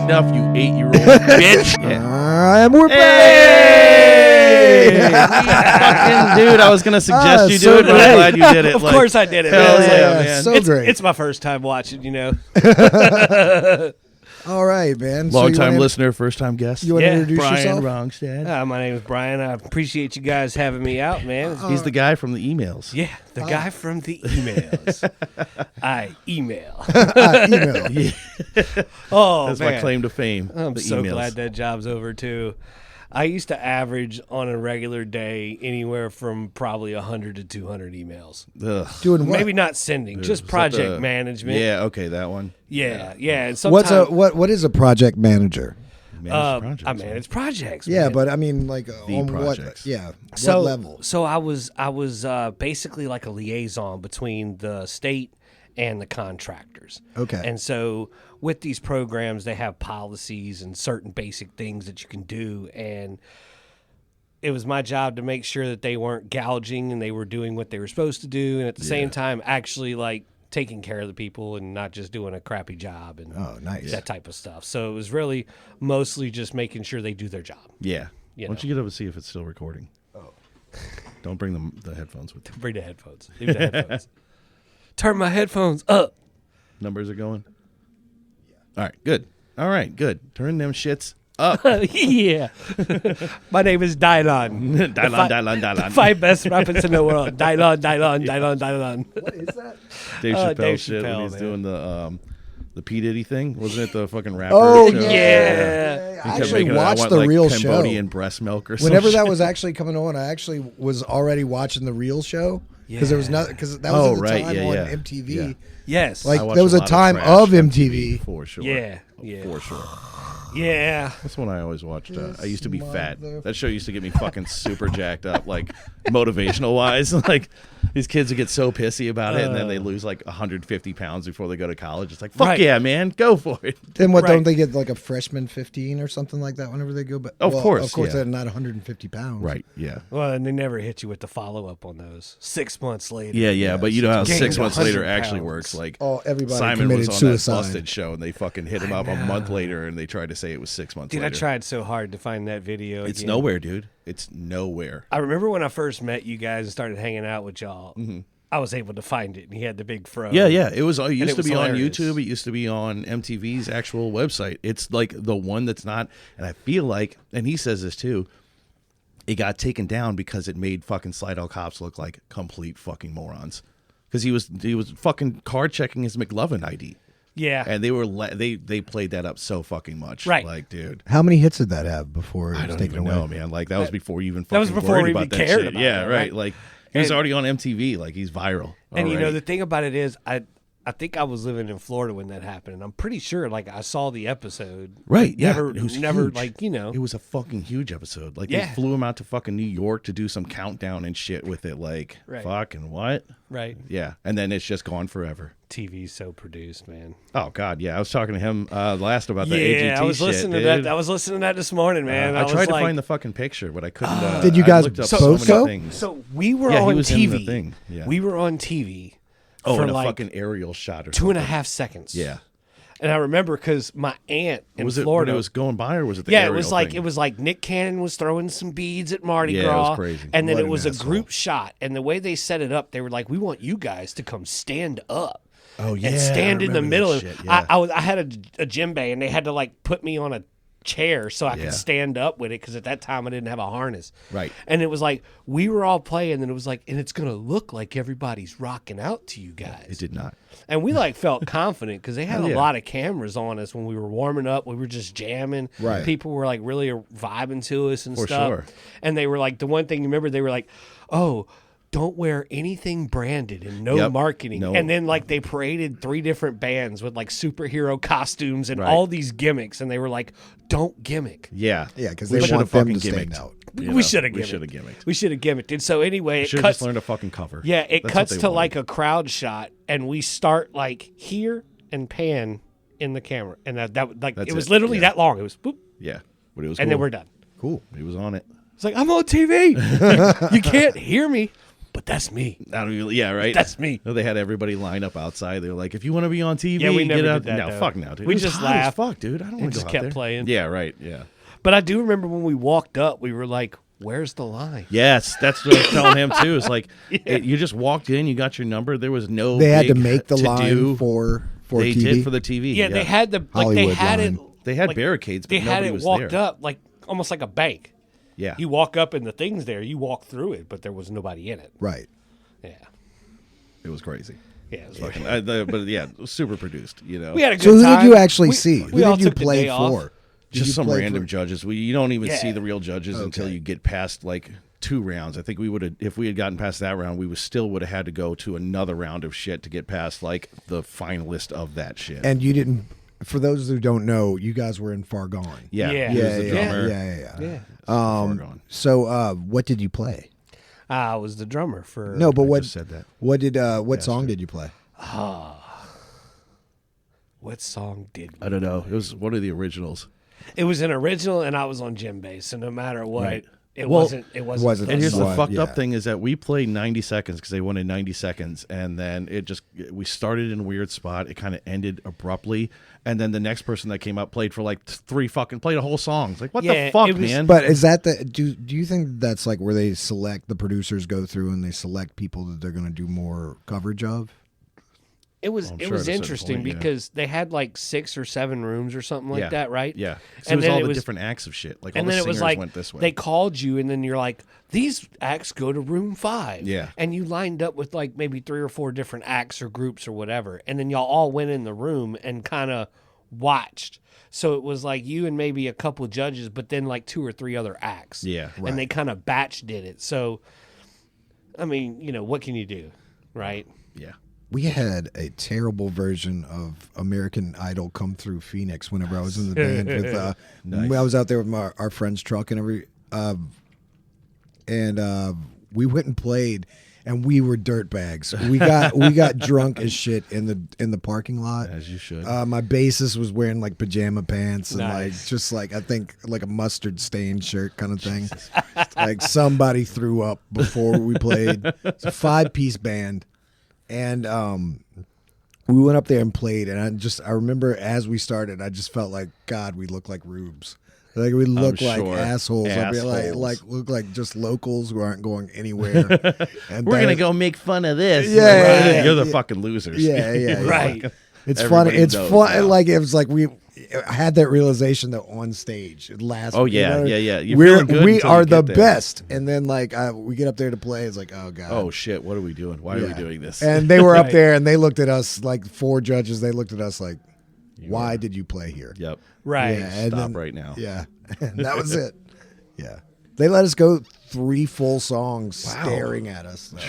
enough, you 8-year-old bitch. And we're back. Fucking dude, I was gonna suggest you do so it, but I'm glad you did it. Of course I did it, hell man. yeah, man. So great. It's my first time watching, you know. All right, man. Long time listener, first time guest. You want to Yeah. introduce Bryan yourself? Rongstad. My name is Bryan. I appreciate you guys having me out, man. He's the guy from the emails. Yeah, the guy from the emails. I email. Email. Yeah. Oh, That's man. my claim to fame. I'm the so emails. glad that job's over, too. I used to average on a regular day anywhere from probably 100 to 200 emails. Ugh. Doing what? Maybe not sending, just Is that project the- management. Yeah, okay, that one. Yeah. And What's sometimes, what is a project manager? Managed projects, I manage projects. Yeah, man. but I mean, like on projects. what? Yeah, So, what level? So I was basically like a liaison between the state and the contractors. Okay. And so with these programs, they have policies and certain basic things that you can do. And it was my job to make sure that they weren't gouging and they were doing what they were supposed to do. And at the same time, actually like taking care of the people and not just doing a crappy job and nice. that type of stuff. So it was really mostly just making sure they do their job. Yeah. You Why don't you get up and see if it's still recording? Oh. Don't bring the headphones with you. Bring the headphones. Leave the headphones. Turn my headphones up. Numbers are going? Yeah. All right, good. All right, good. Turn them shits up. Yeah. My name is Dylon. Dylon. 5 best rappers in the world. Dylon. What is that? Dave Chappelle Dave shit when Chappelle, he's man. doing the P. Diddy thing. Wasn't it the fucking rapper Oh show? Yeah. I He kept actually making it, I watched want, the like, real Cambodian show. breast milk or something. Whenever that was actually coming on, I actually was already watching the real show because there was not because that was at the time on MTV. Yeah. Yes. Like I watched there was a a lot of time trash of on MTV. For sure. Yeah. For sure. Yeah. That's one I always watched. I used to be fat. mother- That show used to get me fucking super jacked up, like motivational wise. Like these kids would get so pissy about it, and then they lose like 150 pounds before they go to college. It's like, fuck Right. yeah, man, go for it. Then what? Right. Don't they get like a freshman 15 or something like that whenever they go back? Of course, of course, yeah. they're not 150 pounds. Right. Yeah. Well, and they never hit you with the follow up on those. 6 months later. Yeah. But you know how Gained 6 months later 100 actually pounds. works. Like Oh, everybody Simon committed was on suicide. that Busted show, and they fucking hit him up a month later, and they tried to say it was 6 months Dude, later. I tried so hard to find that video. It's again. nowhere, dude. It's nowhere. I remember when I first met you guys and started hanging out with y'all. I was able to find it, and he had the big fro. Yeah. It was. It used it to was be on hilarious. YouTube. It used to be on MTV's actual website. It's like the one that's not. And I feel like, and he says this too, it got taken down because it made fucking Slidell cops look like complete fucking morons. Because he was fucking card checking his McLovin ID, Yeah. and they were they played that up so fucking much. Right. Like, dude. How many hits did that have before it I was don't taken even away? know, man. Like that was before you even That was fucking before worried we about even that cared shit. about Yeah, it, right. right? Like he was And- already on MTV. Like he's viral. And you know, already. the thing about it is, I think I was living in Florida when that happened, and I'm pretty sure, like, I saw the episode. Right, yeah. Never, It was never, huge. like, you know. It was a fucking huge episode. Like Yeah. they flew him out to fucking New York to do some countdown and shit with it. Like Right. fucking what? Right. Yeah, and then it's just gone forever. TV's so produced, man. Oh god, yeah. I was talking to him last about the AGT Yeah, I was shit, listening to dude. that. I was listening to that this morning, man. I was tried to like, find the fucking picture, but I couldn't. Did you I guys looked up both so go? many things. So we were Yeah, he on was in TV. the thing, yeah. We were on TV oh, for and a like fucking aerial shot or 2.5 seconds. Yeah. And I remember because my aunt in Was it Florida. when it was going by, or was it the yeah, it aerial was like thing? it was like Nick Cannon was throwing some beads at Mardi Yeah, it Gras, was crazy. and then What it an was a asshole. group shot. And the way they set it up, they were like, "We want you guys to come stand up." Oh yeah, And stand I in the remember middle. that And shit, yeah. I had a djembe, and they had to like put me on a chair so I Yeah. could stand up with it because at that time I didn't have a harness. Right. And it was like we were all playing, and it was like, and it's gonna look like everybody's rocking out to you guys. It did not. And we like felt confident because they had Hell a yeah. lot of cameras on us when we were warming up. We were just jamming. Right. People were like really vibing to us and For stuff. sure. And they were like, the one thing you remember, they were like, "Oh, don't wear anything branded and no Yep. marketing." No. And then like they paraded 3 different bands with like superhero costumes and Right. all these gimmicks, and they were like, "Don't gimmick." Yeah, Yeah, because We they should've want them to fucking stand gimmicked. out. You We know, should have We gimmicked. should have gimmicked. We should have gimmicked. And so anyway, it Should have cuts. just learned a fucking cover. Yeah, it That's what cuts they to wanted. like a crowd shot, and we start like here and pan in the camera, and that like That's it was it, literally yeah. that long. It was boop, Yeah, but it was. and cool. then we're done. Cool. He was on it. It's like, I'm on TV. You can't hear me, but but that's me. Yeah, right. That's me. They had everybody line up outside. They were like, if you want to be on TV, Yeah, we never get out. did that, No, though. fuck no, dude. We It was just hot as laughed. fuck, dude. I don't want to just go out kept there. playing. Yeah, right. Yeah. But I do remember when we walked up, we were like, where's the line? Yes, that's what I was telling him too. It's like you just walked in, you got your number. There was no. They had to big make the line to-do. for They TV. did for the TV. Yeah, they had the Hollywood they had line. it. They had like, barricades, but they had nobody it was walked there. up like almost like a bank. Yeah, You walk up and the thing's there. You walk through it, but there was nobody in it. Right. Yeah, it was crazy. yeah. It was Fucking, fucking. but yeah, it was super produced. You know, We had a good So who time. did you actually We- see? We Who all did you took the play day off. for? Did just you some play random for- judges. You don't even see Yeah. the real judges until Okay. you get past like 2 rounds. I think we would have, if we had gotten past that round, we would have had to go to another round of shit to get past like the finalist of that shit. And you didn't. For those who don't know, you guys were in Far Gone. yeah, Yeah. he was Yeah, the yeah, drummer. yeah. Yeah, Far Gone. So, what did you play? I was the drummer for. No, but I what just said that. what did what song did you play? What song did we I don't know. It was one of the originals. It was an original, and I was on djembe bass. So no matter what, Right. it Well, wasn't. It wasn't. wasn't- And here's the What? fucked Yeah. up thing is that we played 90 seconds because they wanted 90 seconds. And then we started in a weird spot. It kind of ended abruptly. And then the next person that came up played for like played a whole song. It's like, what Yeah, the fuck, it was- man? But is that do you think that's like where they select the producers go through and they select people that they're going to do more coverage of? It was. I'm It sure was at a certain interesting point, yeah. because they had like 6 or 7 rooms or something like Yeah. that, right? Yeah. So And it was then all it the was- different acts of shit. Like all And the then it singers was like went this way. they called you, and then you're like, these acts go to room 5. Yeah. And you lined up with like maybe 3 or 4 different acts or groups or whatever, and then y'all all went in the room and kind of watched. So it was like you and maybe a couple judges, but then like 2 or 3 other acts. Yeah. Right. And they kind of batch did it. So, I mean, what can you do, right? yeah. We had a terrible version of American Idol come through Phoenix whenever I was in the band with Nice. when I was out there with our friend's truck and we went and played and we were dirtbags. We got drunk as shit in the parking lot. As you should. My bassist was wearing like pajama pants and Nice. like just like I think like a mustard stained shirt kind of thing. Like somebody threw up before we played. It's a 5-piece band. And we went up there and played, and I remember as we started, I just felt like, God, we look like rubes. Like we look like sure. assholes. I mean, Assholes. like look like just locals who aren't going anywhere. And We're that- gonna go make fun of this. Yeah, Like, yeah, yeah, you're the yeah. fucking losers. Yeah, yeah, yeah. Right. It's Everybody funny. It's knows fun. now. Like it was like I had that realization that on stage last. Oh, yeah, yeah, yeah. You're We're feeling good we until are you the get there. best, and then like we get up there to play. It's like, oh God. Oh shit! What are we doing? Why are we Yeah. doing this? And they were up Right. there, and they looked at us like 4 judges. They looked at us like, "Why did you play here?" yep. Right. Yeah, and Stop then- right now. Yeah, and that was it. Yeah, they let us go 3 full songs staring at us. Though.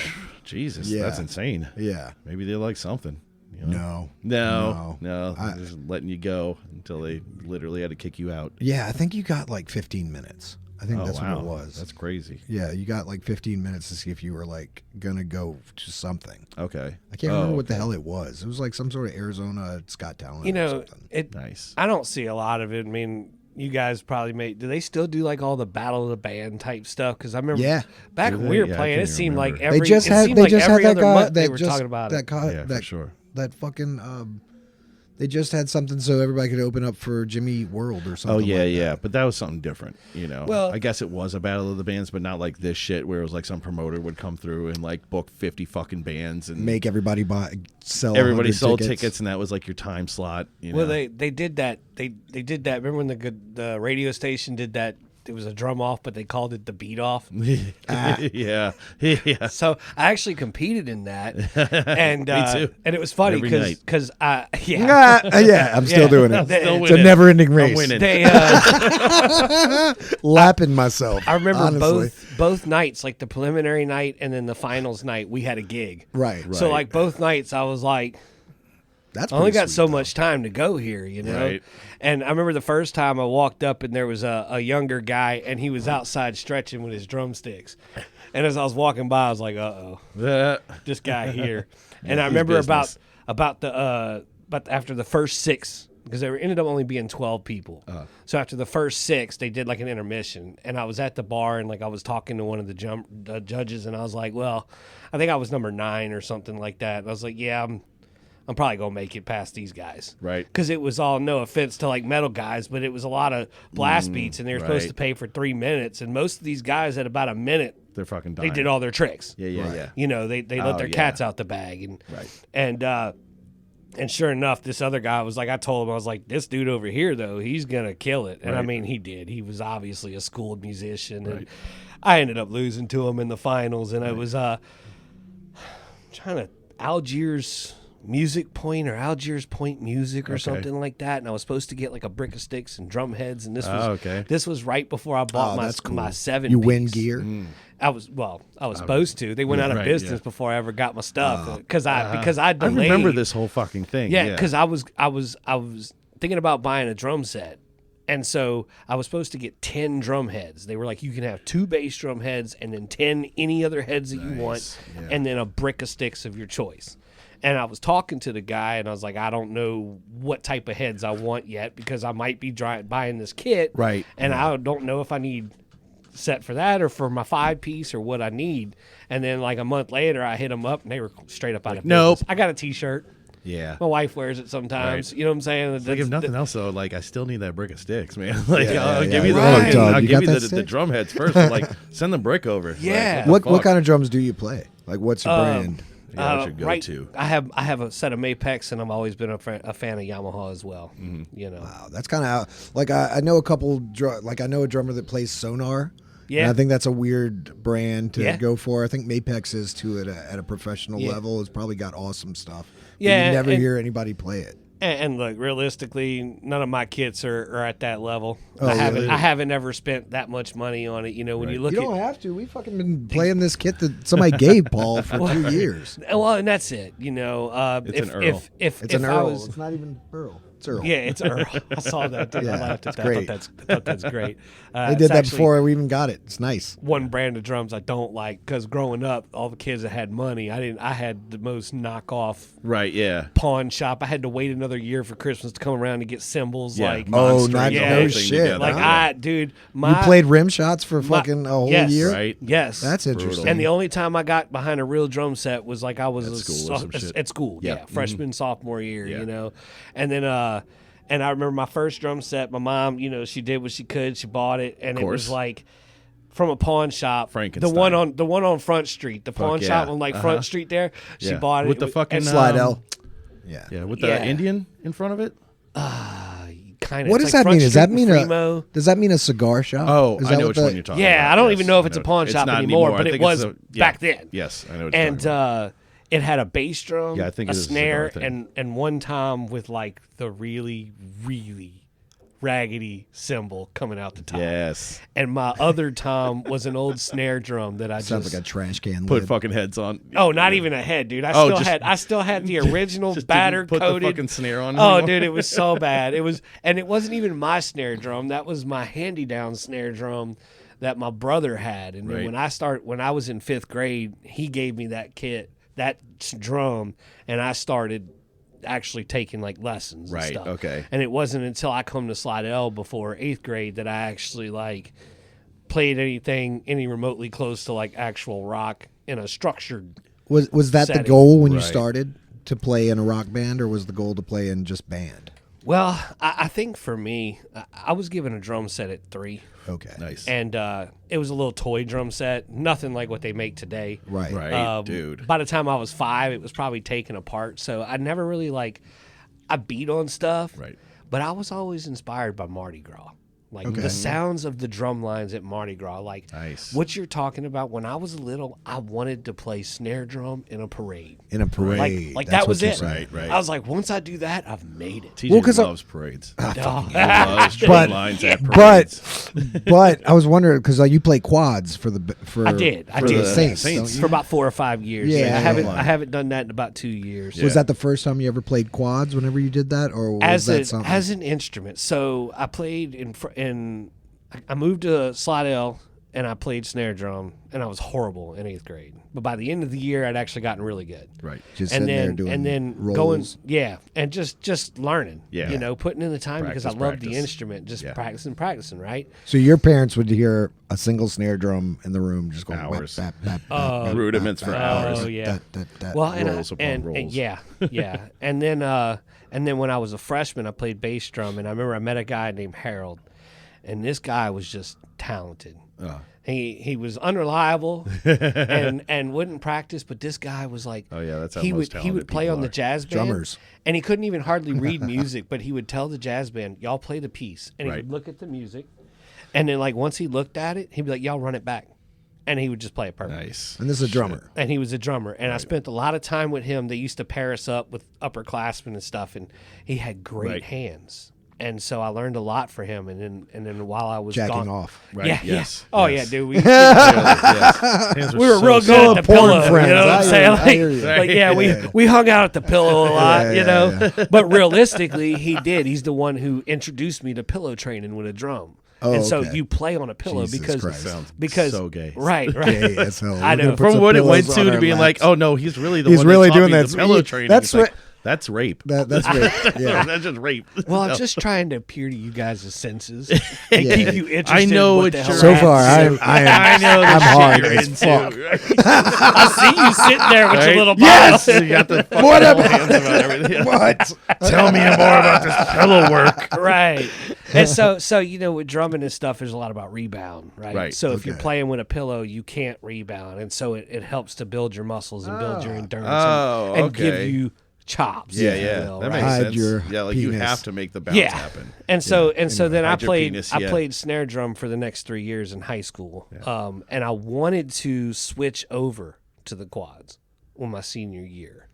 Jesus, Yeah. that's insane. Yeah, Maybe they like something. You know? no. No. They're just letting you go until they literally had to kick you out. Yeah, I think you got like 15 minutes. I think Oh that's wow, what it was. That's crazy. Yeah, you got like 15 minutes to see if you were like gonna go to something. Okay. I can't remember what the okay. hell it was. It was like some sort of Arizona Scott Talent. You or know, something. it. Nice. I don't see a lot of it. I mean, you guys probably do they still do like all the battle of the band type stuff? Because I remember Yeah. back Do when they? we were Yeah, I playing, can't it even seemed like remember. every They just it had seemed they like just had every that other guy month they that were just talking about it. Yeah, for that sure. that fucking they just had something so everybody could open up for Jimmy World or something. Oh yeah, like yeah. that. But that was something different, you know. Well- I guess it was a battle of the bands, but not like this shit where it was like some promoter would come through and like book 50 fucking bands and Make everybody sell. everybody 100 sold tickets, and that was like your time slot. You know? Well, they did that. They did that. Remember when the radio station did that? It was a drum off, but they called it the beat off. yeah, yeah. So I actually competed in that, and too. and it was funny Every night. because I Yeah, I'm still Yeah. doing it. Still It's a winning. never-ending I'm race. winning. they Lapping myself. I remember honestly. both nights, like the preliminary night and then the finals night, we had a gig. Right. So Right. like both nights, I was like, That's I only pretty got sweet, so though. much time to go here, you know. Right. And I remember the first time I walked up and there was a younger guy and he was outside stretching with his drumsticks. And as I was walking by, I was like, "Uh-oh, this guy here." And I remember business. about after the first 6 because there ended up only being 12 people. So after the first 6, they did like an intermission, and I was at the bar and like I was talking to one of the judges, and I was like, well, I think I was number 9 or something like that. And I was like, yeah, I'm probably gonna make it past these guys, Right? Because it was all, no offense to like metal guys, but it was a lot of blast beats, and they were supposed to pay for 3 minutes, and most of these guys at about a minute, They're fucking dying. they did all their tricks. Yeah. You know, they let their cats out the bag, and sure enough, this other guy was like, I told him, I was like, this dude over here though, he's gonna kill it, and I mean, he did. He was obviously a schooled musician, and I ended up losing to him in the finals, and it was trying to Algiers Music Point or Algiers Point Music or something like that, and I was supposed to get like a brick of sticks and drum heads, and this was right before I bought my 7 You win gear. I was supposed to. They went out of business before I ever got my stuff because I delayed. I remember this whole fucking thing. Yeah, because I was thinking about buying a drum set, and so I was supposed to get 10 drum heads. They were like, you can have 2 bass drum heads and then 10 any other heads that you want, and then a brick of sticks of your choice. And I was talking to the guy, and I was like, I don't know what type of heads I want yet because I might be buying this kit, Right? And I don't know if I need set for that or for my 5-piece or what I need. And then like a month later, I hit them up, and they were straight up out of business. Nope. I got a T-shirt. Yeah. My wife wears it sometimes. Right. You know what I'm saying? Like if nothing else, though, like I still need that brick of sticks, man. Like I'll yeah, give you the right. Dog, I'll you give got you that the stick? drum heads first. But like send the brick over. Yeah. Like, What kind of drums do you play? Like what's your brand? Yeah, what's your go-to? I have a set of Mapex, and I've always been a fan of Yamaha as well. You know, Wow, that's kind of like I know a couple. I know a drummer that plays Sonar. Yeah. And I think that's a weird brand to go for. I think Mapex is too at a professional level. It's probably got awesome stuff. But Yeah, you never and- hear anybody play it. and look, realistically, none of my kits are at that level. Oh, really? I haven't ever spent that much money on it. You know, when you look You at don't have to. We fucking been playing this kit that somebody gave Paul for 2 years. well, and that's it. You know, It's an Earl. If It's an I Earl. was- It's not even Earl. It's Earl. Yeah, it's Earl. I saw that. Dude. I Yeah, laughed at it's that. great. I thought that's great. They It's did that actually before we even got it. It's nice. one brand of drums I don't like because growing up, all the kids that had money, I had the most knockoff Right. Yeah. pawn shop. I had to wait another year for Christmas to come around to get cymbals. Yeah. Like, Oh, Monster, not the no whole thing shit. together. like Yeah. dude, You my played rim shots for fucking a whole yes, year? Right. Yes, That's interesting. And the only time I got behind a real drum set was like I was At school or some shit. at school, Yeah. freshman, sophomore year, Yeah. you know. And then and I remember my first drum set, my mom, you know, she did what she could, she bought it, and it was course. like from a pawn shop, Frankenstein. the one on Front Street, the pawn yeah. shop on like Front Street there. She Yeah. bought it With the and- fucking, and Slide L. Yeah. Yeah. With the Yeah. Indian in front of it. kind of. What does that mean? Does that mean a? a cigar shop? Oh, Is I that know what which one you're talking about. Yeah, I don't even Yes, know if I it's a pawn shop not anymore, but I it think was it's back then. Yes, I know what you're And talking about. it had a bass drum, Yeah, I think a it is a snare, cigar thing. and one tom with like the really, really raggedy cymbal coming out the top. Yes. And my other tom was an old snare drum that I Sounds just like a trash can Put lid. fucking heads on. Oh, not even a head, dude. Oh, I still had the original Just batter didn't put coated. the fucking snare on. Oh, anymore? dude, it was so bad. And it wasn't even my snare drum. That was my hand-me-down snare drum that my brother had. And then Right. when I was in 5th grade, he gave me that kit, that drum, and I started actually taking like lessons Right, and stuff. okay. And it wasn't until I come to Slide L before 8th grade that I actually like played anything any remotely close to like actual rock in a structured. Was that the setting. goal when you Right. started to play in a rock band, or was the goal to play in just band? Well, I think for me, I was given a drum set at 3. Okay. Nice. And it was a little toy drum set, nothing like what they make today. Right. Right, dude. By the time I was 5, it was probably taken apart. So I never really I beat on stuff. Right. But I was always inspired by Mardi Gras. Like the sounds of the drum lines at Mardi Gras. Like Nice. what you're talking about. When I was little, I wanted to play snare drum in a parade. In a parade. Like That's that was what you're it. saying. Right. I was like, once I do that, I've made it. TJ Well, 'cause loves parades. Oh. He loves drum But- lines at parades. But I was wondering because you play quads for the for I did. I for did. the Saints. Saints. don't For you? about 4 or 5 years. Yeah, I haven't done that in about 2 years. Was that the first time you ever played quads? Whenever you did that, or was that something? as an instrument. So I played in I moved to Slide L and I played snare drum, and I was horrible in 8th grade. But by the end of the year, I'd actually gotten really good. Right. Just And sitting there then, doing and then rolls. going, and just learning. Yeah. You know, putting in the time because I Practice, love the practice. instrument. Just Yeah. practicing, right? So your parents would hear a single snare drum in the room, just going Hours. bap, bap, bap, bap, Rudiments bap, for bap, hours. Oh, yeah. that. Well, and, Rolls upon and rolls. yeah, and then when I was a freshman, I played bass drum, and I remember I met a guy named Harold, and this guy was just talented. He was unreliable and wouldn't practice, but this guy was like, Oh, yeah, that's how he most would talented play people on the are. jazz band, Drummers. and he couldn't even hardly read music, but he would tell the jazz band, "Y'all play the piece," and he Right. would look at the music, and then like once he looked at it, he'd be like, "Y'all run it back," and he would just play it perfect. Nice. And this is a drummer. And he was a drummer, and I spent a lot of time with him. They used to pair us up with upperclassmen and stuff, and he had great Right. hands. And so I learned a lot for him. And then while I was Jacking gone, off. Right. yeah, Yes. yeah. Oh yes. yeah, dude. Yes. We were real good at the porn pillow. friends. You know what I I'm hear saying? you, I hear you. Like, yeah, we hung out at the pillow a lot, you know. yeah. But realistically, he did. He's the one who introduced me to pillow training with a drum. Oh, and so okay. you play on a pillow Jesus because Christ. Sounds so gay. Right. Gay as hell. I We're know. gonna put From some what it went pillows on to our being like, laps. oh no, he's really the He's one really that taught doing me that. the pillow training. That's It's like, right. That's rape. That's right. Yeah. That's just rape. Well, I'm just trying to appeal to you guys' senses and Yeah. keep you interested. I know in what it the sure hell So is. far, happens. I know the I'm shit hard you're as into. fuck. I see you sitting there with Right? your little bottle. Yes, you got the fucking What whole about- hands about everything. What? Tell me more about this pillow work. Right. And so you know, with drumming and stuff, there's a lot about rebound, right? Right. So if you're Okay. playing with a pillow, you can't rebound, and so it helps to build your muscles and build your endurance Oh, and give okay. you chops. Yeah, if you yeah, will, that right? makes Hide sense. your Yeah, like you penis. have to make the bounce Yeah. happen. And so then I Hide your played penis, I yeah. played snare drum for the next 3 years in high school, and I wanted to switch over to the quads in my senior year,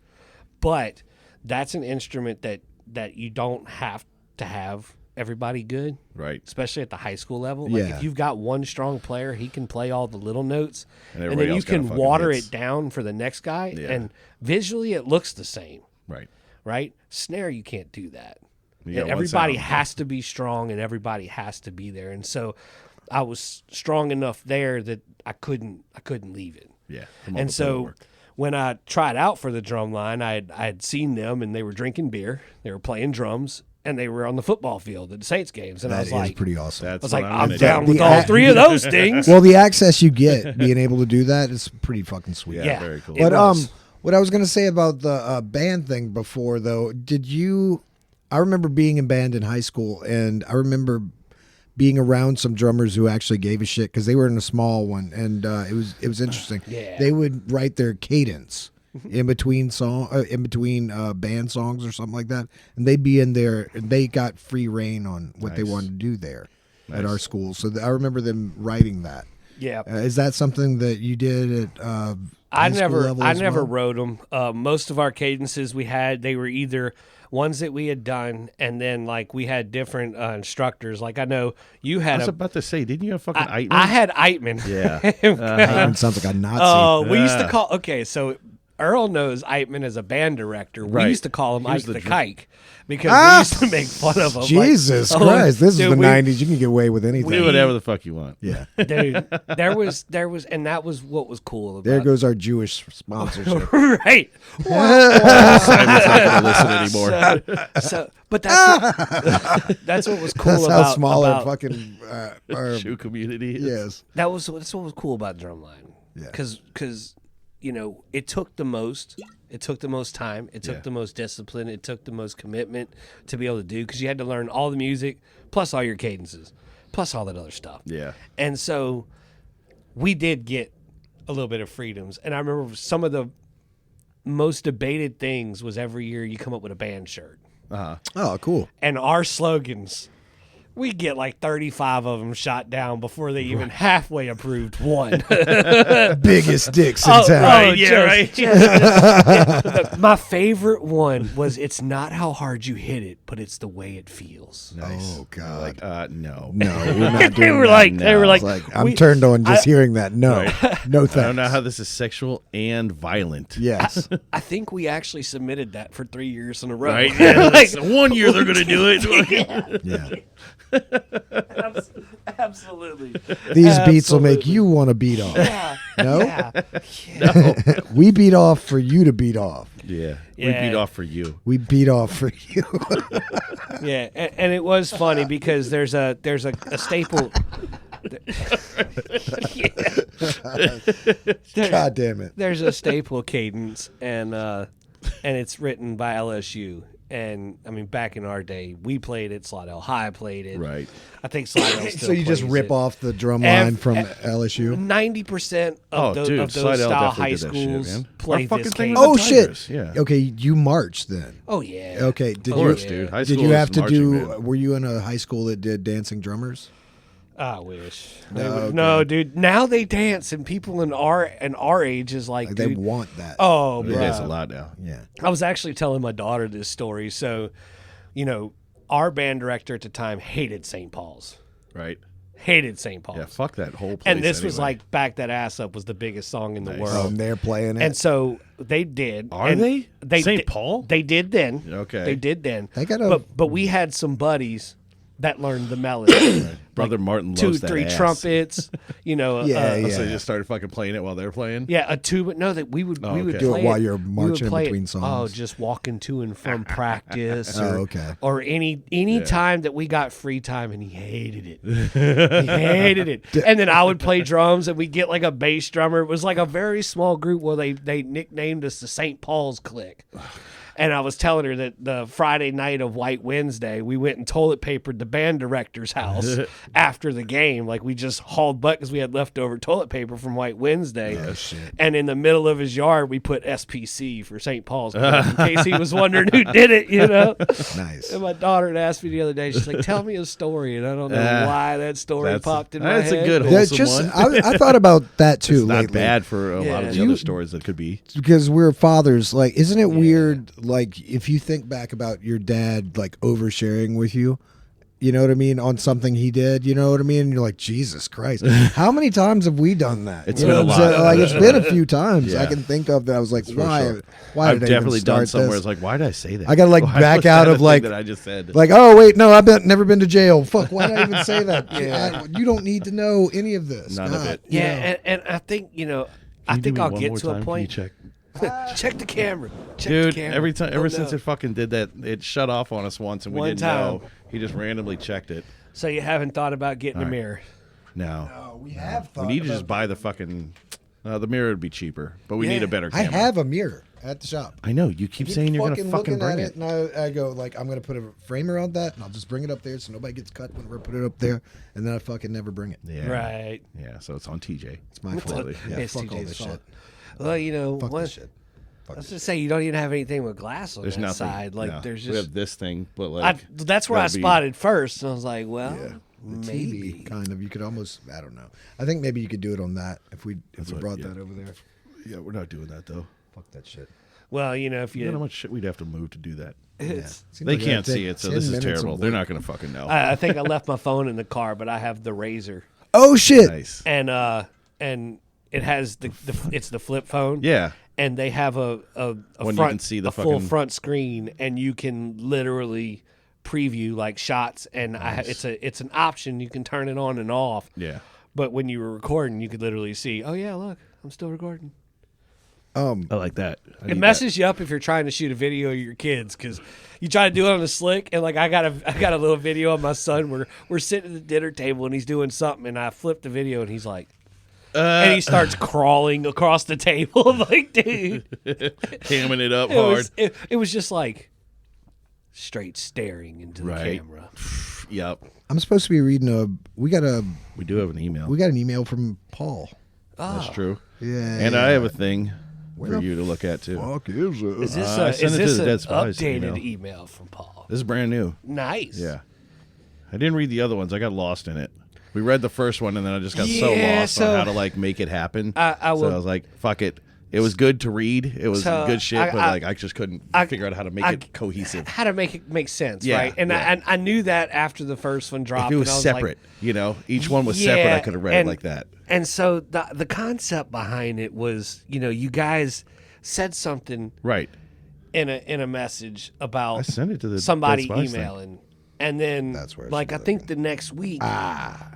but that's an instrument that you don't have to have everybody good, Right. especially at the high school level. Like Yeah. if you've got one strong player, he can play all the little notes, And and everybody then you else kinda can fucking water hits. it down for the next guy, Yeah. and visually it looks the same, Right. right? Snare, you can't do that. You got And one everybody sound. has to be strong, and everybody has to be there. And so I was strong enough there that I couldn't leave it. Yeah. from all And the pillow so work. when I tried out for the drum line, I had seen them, and they were drinking beer, they were playing drums, and they were on the football field at the Saints games. And I That was is like, pretty awesome. That's I was what like, I'm I'm gonna down do. with The all act- 3 of those things. Well, the access you get being able to do that is pretty fucking sweet. Yeah, Yeah. very cool. It But was. what I was gonna say about the band thing before though, did you? I remember being in band in high school, and I remember being around some drummers who actually gave a shit because they were in a small one, and it was interesting. Yeah. They would write their cadence in between band songs or something like that, and they'd be in there, and they got free reign on what they Nice. wanted to do there at our school. So I remember them writing that. Yeah. Is that something that you did at I high school never level I as never well? wrote them. Most of our cadences we had, they were either ones that we had done, and then like we had different instructors. Like I know you I had was about to say, didn't you have fucking I Eitman? had Eitman. Yeah. It sounds like a Nazi. Oh, we used to Yeah. call. Okay, so Earl knows Eitman as a band director. We Right. used to call him He was Ike the the Kike because we used to make fun of him. like, Jesus oh, Christ! This is dude, the we- '90s. You can get away with anything. Do whatever the fuck you want. Yeah. Dude, there was, and that was what was cool about There goes our Jewish sponsorship. right. Simon's not going to listen anymore. But that's what was cool That's about how small our about- fucking our, Shoe community. is. yes. that's what was cool about drumline. Yeah. Because you know it took the most time, it took Yeah. the most discipline, it took the most commitment to be able to do because you had to learn all the music plus all your cadences plus all that other stuff. Yeah. And so we did get a little bit of freedoms, and I remember some of the most debated things was every year you come up with a band shirt, Oh, cool. and our slogans. We get like 35 of them shot down before they even halfway approved one. Biggest dicks in Oh, town. right, yeah, right. right. My favorite one was it's not how hard you hit it, but it's the way it feels. Nice. Oh God. Like, no. No, we're not doing They were that. like, they were It's like, like I'm we- turned on just hearing that. No, no I thanks. don't know how this is sexual and violent. Yes. I think we actually submitted that for 3 years in a row. Right? Yeah, that's- 1 year they're going to do it. Yeah. Absolutely. These beats will make you want to beat off. Yeah. No? Yeah. No. We beat off for you to beat off. Yeah. We Yeah. beat off for you. We beat off for you. Yeah, and it was funny because there's a staple. God damn it. There's a staple cadence, and it's written by LSU. And I mean, back in our day, we played it. Slidell High played it. Right. I think Slidell still. So you just plays rip it. off the drum line from LSU? 90% Oh, of, dude, of those Slidell style definitely high did that shit, schools man. play Our fucking this thing cadence. was Oh the shit! Tigers, yeah. Okay, you marched then. Oh yeah. Okay, did Of course, yeah. dude. High did school you is have to marching, do? man. Were you in a high school that did dancing drummers? I wish. No, No, dude. Now they dance, and people in our age is like, Like they dude, want that. oh, They bro. dance a lot now. Yeah. I was actually telling my daughter this story. So, our band director at the time hated St. Paul's. Right. Hated St. Paul's. Yeah, fuck that whole place. and this was anyway. like "Back That Ass Up" was the biggest song in the Nice. world. They're playing it. And so they did. Are and they? St. di- Paul? They did then. Okay. They did then. They got a- but we had some buddies that learned the melody. Brother Martin Two, loves that three ass. trumpets. Yeah, Oh, yeah. so they just started fucking playing it while they're playing? Yeah, a tuba. No, that we would Oh, we would okay. Do it play while you're we would marching in play between it, songs. Oh, just walking to and from practice. Oh, Or, okay. Or any time that we got free time, and he hated it. He hated it. And then I would play drums, and we'd get like a bass drummer. It was like a very small group. Well, they nicknamed us the St. Paul's Clique. And I was telling her that the Friday night of White Wednesday, we went and toilet papered the band director's house after the game. Like, we just hauled butt because we had leftover toilet paper from White Wednesday. Oh, shit. And in the middle of his yard, we put SPC for St. Paul's Clique, in case he was wondering who did it, Nice. And my daughter had asked me the other day, she's like, tell me a story. And I don't know why that story popped in my that's head. a good but- That's wholesome just one. I thought about that too It's not lately. bad for a lot Yeah. of the You- other stories that could be. Because we're fathers. Like, isn't it weird? Like, if you think back about your dad, like oversharing with you, you know what I mean, on something he did. You know what I mean? And you're like, Jesus Christ, how many times have we done that? It's You been know a what I'm saying? lot. Like, it's been a few times. Yeah. I can think of that. I was like, For why? sure. Why I've did I definitely even done start somewhere. this? It's like, why did I say that? I gotta, like, Why back was out that a of, thing like- that I just said. Like, oh wait, no, I've never been to jail. Fuck, why did I even say that? You don't need to know any of this. None of God, it. you know. Yeah, and I think, Can I you do think me I'll one get more to time? a Can point. you check? Check the camera. Check Dude, the camera. every time, Oh, ever no. since it fucking did that, it shut off on us once, and we One didn't time. know. He just randomly checked it. So you haven't thought about getting a All right. mirror? No, Oh, we have we thought need to about just buy the fucking. The mirror would be cheaper, but we need a better I camera. have a mirror at the shop. I know you keep saying you're gonna fucking looking bring at it. and I go like, I'm gonna put a frame around that, and I'll just bring it up there so nobody gets cut whenever I put it up there, and then I fucking never bring it. Yeah, Right. Yeah, so it's on TJ. It's my fault. Completely. Yeah, It's fuck all TJ's this fault. shit. Well, Fuck what- this shit. Fuck Let's this just say you don't even have anything with glass on There's that nothing. side. Like no. there's we just have this thing, but like that's where I that'd be- spotted first, and I was like, well, shit. The maybe. TV, kind of. You could almost. I don't know. I think maybe you could do it on that if we what- brought yeah. that over there. Yeah, we're not doing that though. Fuck that shit. Well, if You know how you, much shit we'd have to move to do that. it's, Seems They like can't that'd see take it, so 10 this is minutes of terrible. They're work. not gonna fucking know. I think I left my phone in the car, but I have the Razor, Oh shit! Nice. and it has it's the flip phone. Yeah. And they have a When front, you can see the a full fucking- front screen, and you can literally preview like shots, and it's an option. You can turn it on and off. Yeah. But when you were recording, you could literally see, oh yeah, look, I'm still recording. I like that. I It need messes you up if you're trying to shoot a video of your kids, because you try to do it on the slick, and like I got a little video of my son where we're sitting at the dinner table and he's doing something, and I flip the video and he's like, and he starts crawling across the table. I'm like, dude, hamming it up it hard. was, it was just like straight staring into the Right. camera. Yep. I'm supposed to be reading we got an We do have an email. email from Paul. That's true. Yeah. And I have a thing Where for the you to look at too. Fuck is it? Is this I a, sent is it to this the an Dead Spies updated email. email from Paul? This is brand new. Nice. Yeah. I didn't read the other ones. I got lost in it. We read the first one, and then I just got so Yeah, lost so- on how to like make it happen. I so will- I was like, "Fuck it." It was good to read. It was So, good shit, but like I just couldn't figure out how to make it cohesive. How to make it make sense, Yeah, right? And yeah. I knew that after the first one dropped. If it was and I was separate, like, each one was separate. yeah, I could have read it and- like that. And so the concept behind it was, you guys said something Right. in a message about I sent it to the somebody Dead Spies thing. emailing, And then, That's where like, I she's think the next week,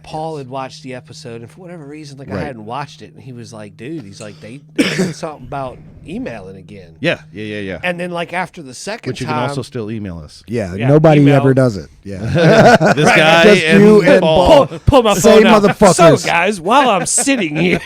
Paul had watched the episode, and for whatever reason, like, I hadn't watched it, and he was like, dude, he's like, they did something about emailing again. Yeah. And then, like, after the second But you time, can also still email us. Yeah, Yeah, nobody email. ever does it. Yeah. This guy Just and you and Paul. pull my Same phone out. motherfuckers. So, guys, while I'm sitting here,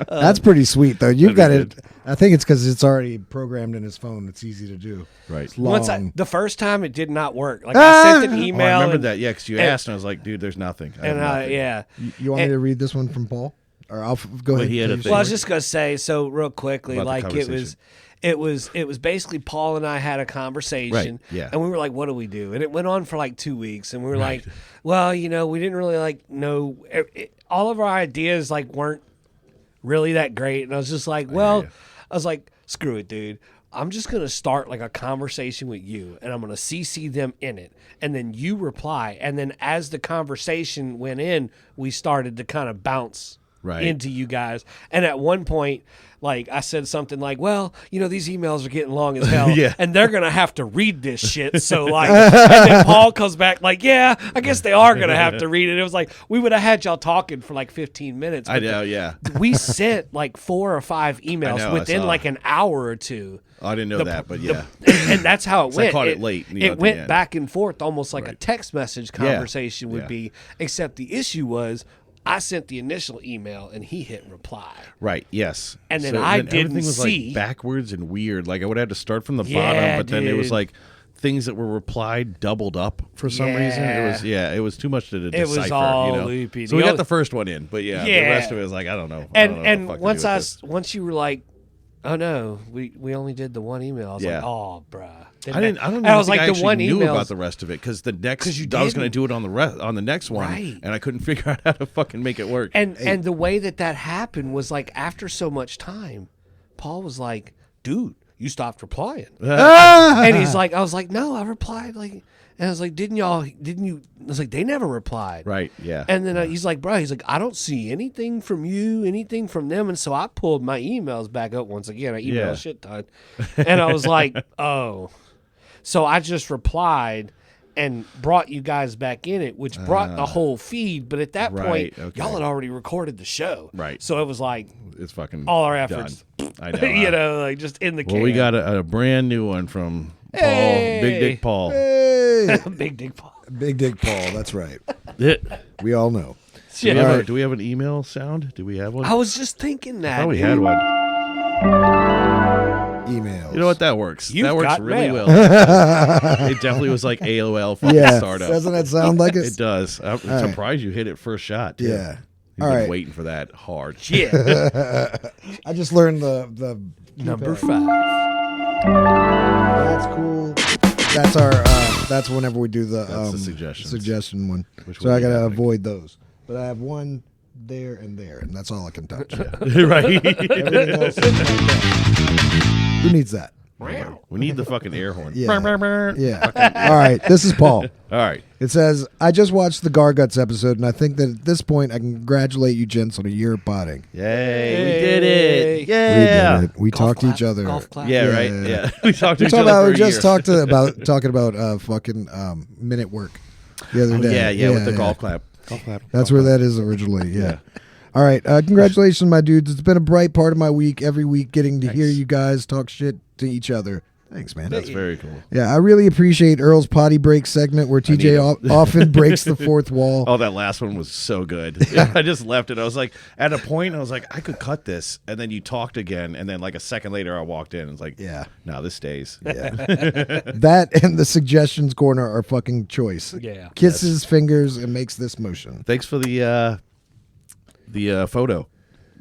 That's pretty sweet, though. You've got That'd it. be I think it's because it's already programmed in his phone. It's easy to do. Right. It's long. the first time it did not work. Like, I sent an Oh, email. I remember and, that. Yeah, because you and- asked, and I was like, dude, there's nothing. I have And nothing. yeah. You want me to read this one from Paul? Or I'll go Well, ahead. he had a please. thing. Well, I was just gonna say, so real quickly, About the like conversation. it was basically Paul and I had a conversation, Right, yeah. and we were like, "What do we do?" And it went on for like 2 weeks, and we were like, "Well, we didn't really like know all of our ideas like weren't really that great." And I was just like, "Well," I was like, "Screw it, dude. I'm just gonna start like a conversation with you, and I'm gonna CC them in it, and then you reply, and then as the conversation went in, we started to kind of bounce." Right. Into you guys. And at one point, like, I said something like, well, these emails are getting long as hell. Yeah. And they're going to have to read this shit. So, like, and then Paul comes back, like, yeah, I guess they are going to have to read it. It was like, we would have had y'all talking for like 15 minutes. I know, yeah. We sent like 4 or 5 emails know, I within saw. like an hour or two. I didn't know that, but yeah. And that's how it I went. caught it late, at It the went end. back and forth, almost like a Right. text message Yeah. conversation would Yeah. be, except the issue was I sent the initial email and he hit reply. Right. Yes. And then I didn't everything was see- like backwards and weird. Like I would have to start from the Yeah, bottom, but then it was dude. like things that were replied doubled up for some reason. It was too much to It was decipher. all you know? loopy. So The we got only- the first one in, but yeah, the Yeah. rest of it was like I don't know. I don't know what the And fuck to once do with this. once you were like, oh no, we only did the one email. I was Yeah. like, oh, bruh. I don't and even I was think like, I the actually one knew email about the rest of it because the next 'Cause you I was going to didn't. do it on the next one, Right. and I couldn't figure out how to fucking make it work. And the way that happened was like after so much time, Paul was like, dude, you stopped replying. And he's like, I was like, no, I replied like, and I was like, didn't you? I was like, they never replied. Right? Yeah. And then he's like, bro, he's like, I don't see anything from you, anything from them. And so I pulled my emails back up once again. I emailed Yeah. a shit ton. And I was like, oh. So I just replied and brought you guys back in it, which brought the whole feed. But at that right, point, okay. y'all had already recorded the show. Right. So it was like It's fucking all our done. efforts, I know. you know, like just in the Well, we can. got a brand new one from Paul, Hey. Big Dick Paul. Hey, Big Dick Paul. Big Dick Paul. That's right. It- We all know. Shit. Do we, have Alright. do we have an email sound? Do we have one? I was just thinking that. I thought we dude. had one. Emails. You know what? That works. You've that works got really mail. well. It definitely was like AOL fucking Yeah. startup. Doesn't that sound like it? It does. I'm right. surprised you hit it first shot. Too. Yeah. You've All been right. waiting for that hard. Yeah. I just learned the Number keypad. 5. That's cool. That's our. That's whenever we do the That's the suggestions. suggestion one. Which So one I do you gotta have? avoid those. But I have one there, and that's all I can touch. Right? Everything else is like that. Who needs that? We need the fucking air horn. Yeah. Yeah. All right. This is Paul. All right. It says, I just watched the Garguts episode, and I think that at this point I can congratulate you gents on a year of potting. Yay. We did it. We Yeah. did it. We Golf talked to clap, each other. Golf clap. Yeah, Yeah, right? yeah. Yeah. We talked to We each talked other about, for we a just year. talking about fucking minute work the other day. Yeah, with the golf clap. Golf clap. That's where that is originally. Yeah. All right. Congratulations, my dudes. It's been a bright part of my week. Every week, getting to hear you guys talk shit to each other. Thanks, man. That's very cool. Yeah, I really appreciate Earl's potty break segment where TJ often breaks the fourth wall. Oh, that last one was so good. I just left it. I was like, at a point, I was like, I could cut this. And then you talked again. And then like a second later, I walked in. And it's like, Yeah. no, this stays. Yeah. That and the suggestions corner are fucking choice. Yeah. Kisses fingers and makes this motion. Thanks for the photo.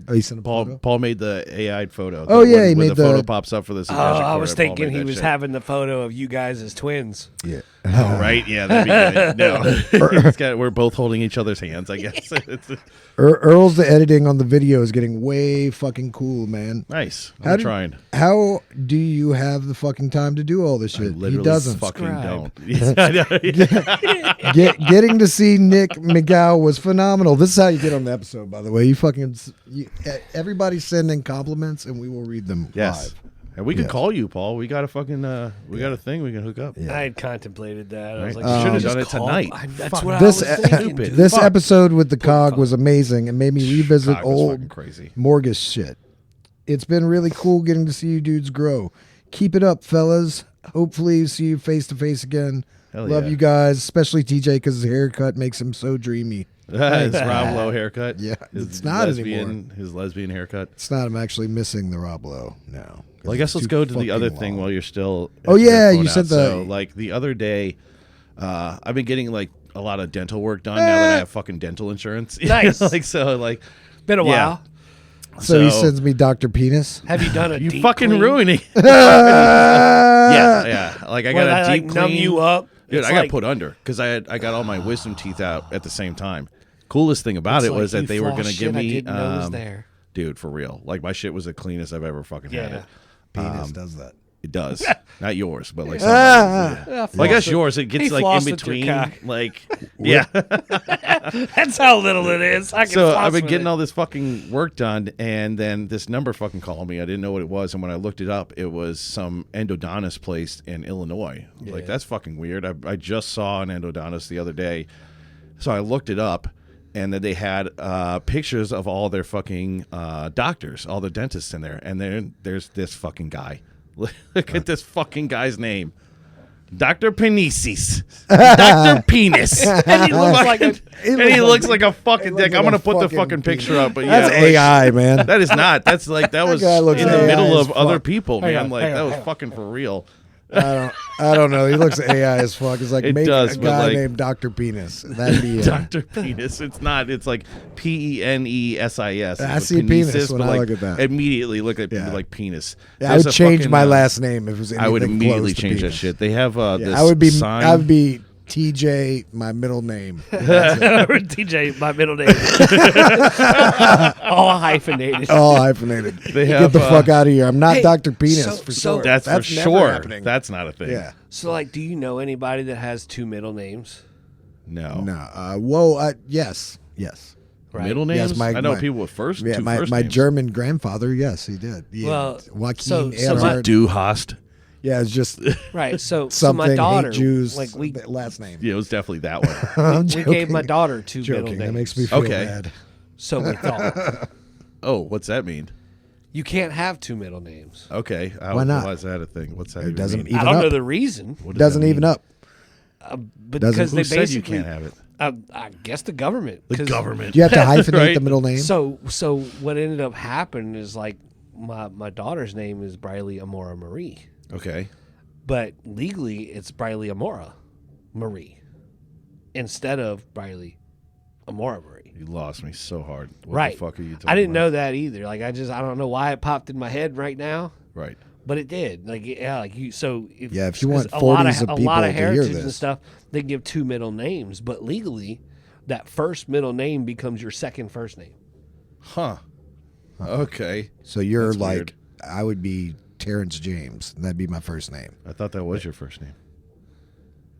Oh, you sent a photo? Paul made the AI photo. Oh, yeah, when he made the photo the- pops up for the Oh, suggestion I corner, was Paul thinking made he that was shit. having the photo of you guys as twins. Yeah. Oh, right? Yeah, that'd be good. No. We're both holding each other's hands, I guess. It's Earl's the editing on the video is getting way fucking cool, man. nice. How I'm did- trying. How do you have the fucking time to do all this I shit? literally He doesn't. fucking Subscribe. don't. I know. Getting to see Nick McGow was phenomenal. This is how you get on the episode, by the way. You fucking everybody send in compliments, and we will read them Yes. live. And we could call you, Paul. We got a fucking we got a thing we can hook up. I had contemplated that. I was Right. like, You should have just done it call- tonight. That's what This I was thinking. dude. this Fuck. episode with the cog was amazing and made me revisit God, it was old fucking crazy. Morgus shit. It's been really cool getting to see you dudes grow. Keep it up, fellas. Hopefully see you face to face again. Hell Love yeah. you guys, especially TJ because his haircut makes him so dreamy. His Rob Lowe haircut. Yeah, His it's not lesbian, anymore. His lesbian haircut. It's not. I'm actually missing the Rob Lowe now. Well, I guess let's go to the other thing while you're still. Oh, yeah, going you said out. the- So, like the other day, I've been getting like a lot of dental work done now that I have fucking dental insurance. Nice. Like Been a yeah. while. So he sends me Dr. Penis. Have you done a You deep fucking clean? ruining. yeah. Yeah. Like I Where got they, a deep like, numb clean. you up. Dude, It's I got like- put under because I got all my wisdom teeth out at the same time. Coolest thing about it's it was like that they you were floss gonna give shit I me, didn't know was there. dude, for real. Like my shit was the cleanest I've ever fucking had Yeah. it. Penis does that. It does, not yours, but like somebody's. Yeah, Well, I guess floss it. yours. It gets He like in flossed with your between, cock. like yeah. That's how little it is. I can So floss I've been with getting it. all this fucking work done, and then this number fucking called me. I didn't know what it was, and when I looked it up, it was some endodontist place in Illinois. Like that's fucking weird. I just saw an endodontist the other day, so I looked it up, and then they had pictures of all their fucking doctors, all the dentists in there, and then there's this fucking guy. Look at this fucking guy's name. Dr. Penisis. Dr. Penis. And he looks like a. And he looks like a fucking looks dick. I'm like gonna a put the fucking fucking penis. picture up, but yeah, That's like, AI, man. that is not. That's like that was guy in looks the AI middle as of other fuck. people, Hang man. on, Like hang that on, was hang on. fucking for real. I don't know. He looks AI as fuck. It's like It make does, a but, guy like- named Dr. Penis. That'd be Dr. Penis. It's not. It's like Penesis. I see penis when but I like, look at that. Immediately look at Yeah. like penis. Yeah, I There's would a change fucking, my last name if it was anything I would immediately close to change that penis. shit. They have Yeah, this I would be. sign. I would be TJ, my middle name. That's it. TJ, my middle name. All hyphenated. All hyphenated. They Get have, the fuck out of here. I'm not hey, Dr. Penis so- for so- sure. That's for never sure. happening. That's not a thing. Yeah. So, like, do you know anybody that has two middle names? No. No. Whoa. Yes. Yes. Right. Middle names? Yes, my- I know my- people with first. Yeah. two My first my names. German grandfather. Yes, he did. He had Well, Joaquin so my- Ehrhardt. Du Hast. Yeah, it's just Right. So something. my daughter, hate Jews. like we last name. Yeah, it was definitely that one. I'm we gave my joking. daughter two middle Joking. names. That makes me feel Okay. bad. So we thought Oh, what's that mean? you can't have two middle names. Okay. Why not? Why is that a thing? What's that It even doesn't mean? I even don't up. know the reason, What does Doesn't that even mean? up. but Doesn't- because Who they said you basically, can't have it? I guess the government. The 'cause- government. Do you have to hyphenate Right. the middle name? So what ended up happening is like my daughter's name is Briley Amora Marie, Okay. but legally it's Briley Amora Marie instead of Briley Amora Marie. You lost me so hard. What Right. the fuck are you talking I didn't about? know that either. Like I don't know why it popped in my head right now, Right. but it did. Like yeah, like you. So if, Yeah, if you 'cause want 40s of a lot people of to hear heritage and this. stuff, they give two middle names, but legally, that first middle name becomes your second first name. Huh. Okay. So you're That's like, weird. I would be Terrence James. That'd be my first name. I thought that was your first name.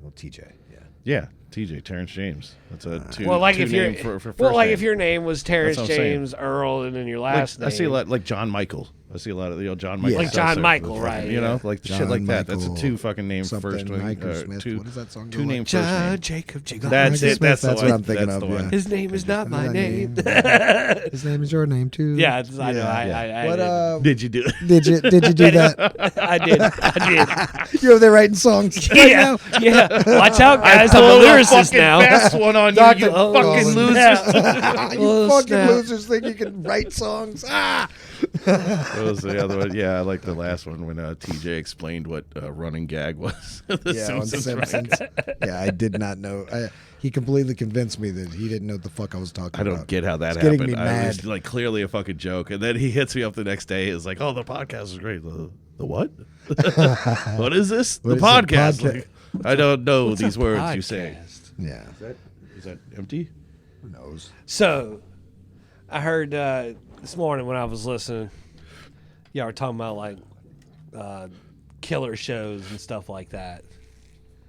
Well, TJ. Yeah. Yeah. TJ, Terrence James. That's a two. Well, like two if your name for first well, like name. if your name was Terrence That's what I'm saying. James Earl, and then your Like, last name. I see a lot like John Michael. I see a lot of John Michael. Like John Sesser, Michael, the right, fucking, You know, yeah. like the shit John like that. That's a Michael, two fucking name something, first name. Michael Smith. Two, What does that song go two like? name first name. Jacob. That's Michael it. Smith, That's the that's one. what I'm thinking That's of, the yeah. one. His name is not my name. His name is your name too. Yeah, I know. Yeah. I What did. Did you do it? did you do that? I did. You're over there writing songs right Yeah, now. yeah. Watch out, guys. I'm a pulled lyricist fucking now. fast one on you, Dr. you Oh, fucking snap. losers. You Oh, fucking snap. losers think you can write songs. Ah. What was the other one? Yeah, I like the last one when TJ explained what running gag was. The Yeah, on Simpsons, right? Simpsons. Yeah, I did not know. He completely convinced me that he didn't know what the fuck I was talking I about. don't get how that It's getting happened. me I was mad. like clearly a fucking joke, and then he hits me up the next day. Is like, "Oh, the podcast is great." The what? What is this? What The is podcast. podca- Like, I don't know What's these a words you say. podcast? Yeah. Is that empty? Who knows? So, I heard this morning when I was listening, y'all were talking about like killer shows and stuff like that,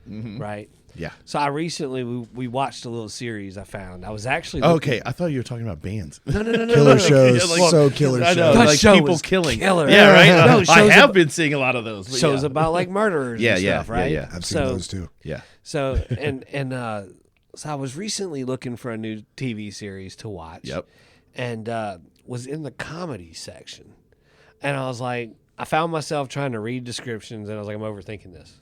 right? Yeah. So I recently we watched a little series I found. I was actually Okay, I thought you were talking about bands. No. Killer shows, killer I know, shows. That like show people was killing. killer. Yeah, right. No, I shows have ab- been seeing a lot of those. but shows yeah. about like murderers Yeah, and yeah, stuff, right? yeah. I've seen those too. Yeah. So so I was recently looking for a new TV series to watch. Yep. And was in the comedy section. And I was like, I found myself trying to read descriptions, and I was like, I'm overthinking this.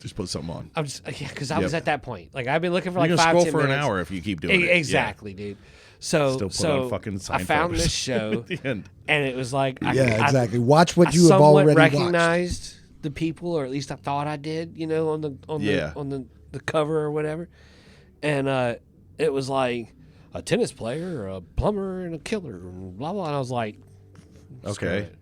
Just put something on. I'm just because I was at that point. Like I've been looking for You're like gonna 5 scroll 10 for an minutes. hour if you keep doing it. Exactly, dude. So Still put on fucking I found Seinfeld. this show, At the end. and it was like Yeah, I exactly. Watch what I you have somewhat already watched. recognized the people, or at least I thought I did. You know, on the cover or whatever, and it was like a tennis player, a plumber, and a killer, and blah blah. And I was like, screw Okay. it.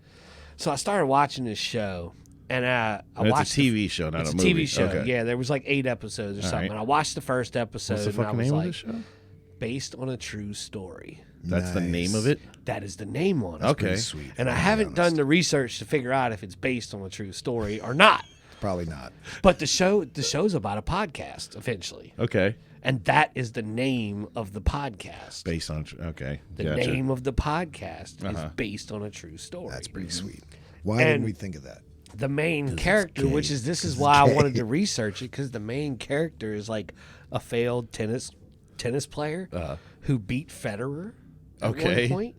So I started watching this show, and I And watched it's a TV show, not it's a a movie. TV show. Okay. Yeah, there was like 8 episodes or something. right. And I watched the first episode, What's the and I fucking was name like, of this show? based on a true story. That's the name of Nice. it. That is the name on it. Okay. Pretty sweet. And I to be haven't done honest. the research to figure out if it's based on a true story or not. Probably not. But the show's about a podcast eventually, Okay. and that is the name of the podcast. Based on. Okay. The Gotcha. name of the podcast Uh-huh. is based on a true story. That's pretty sweet. Why didn't And- we think of that? The main character, which is this is It's why I gay. wanted to research it, because the main character is like a failed tennis player who beat Federer at Okay. one point,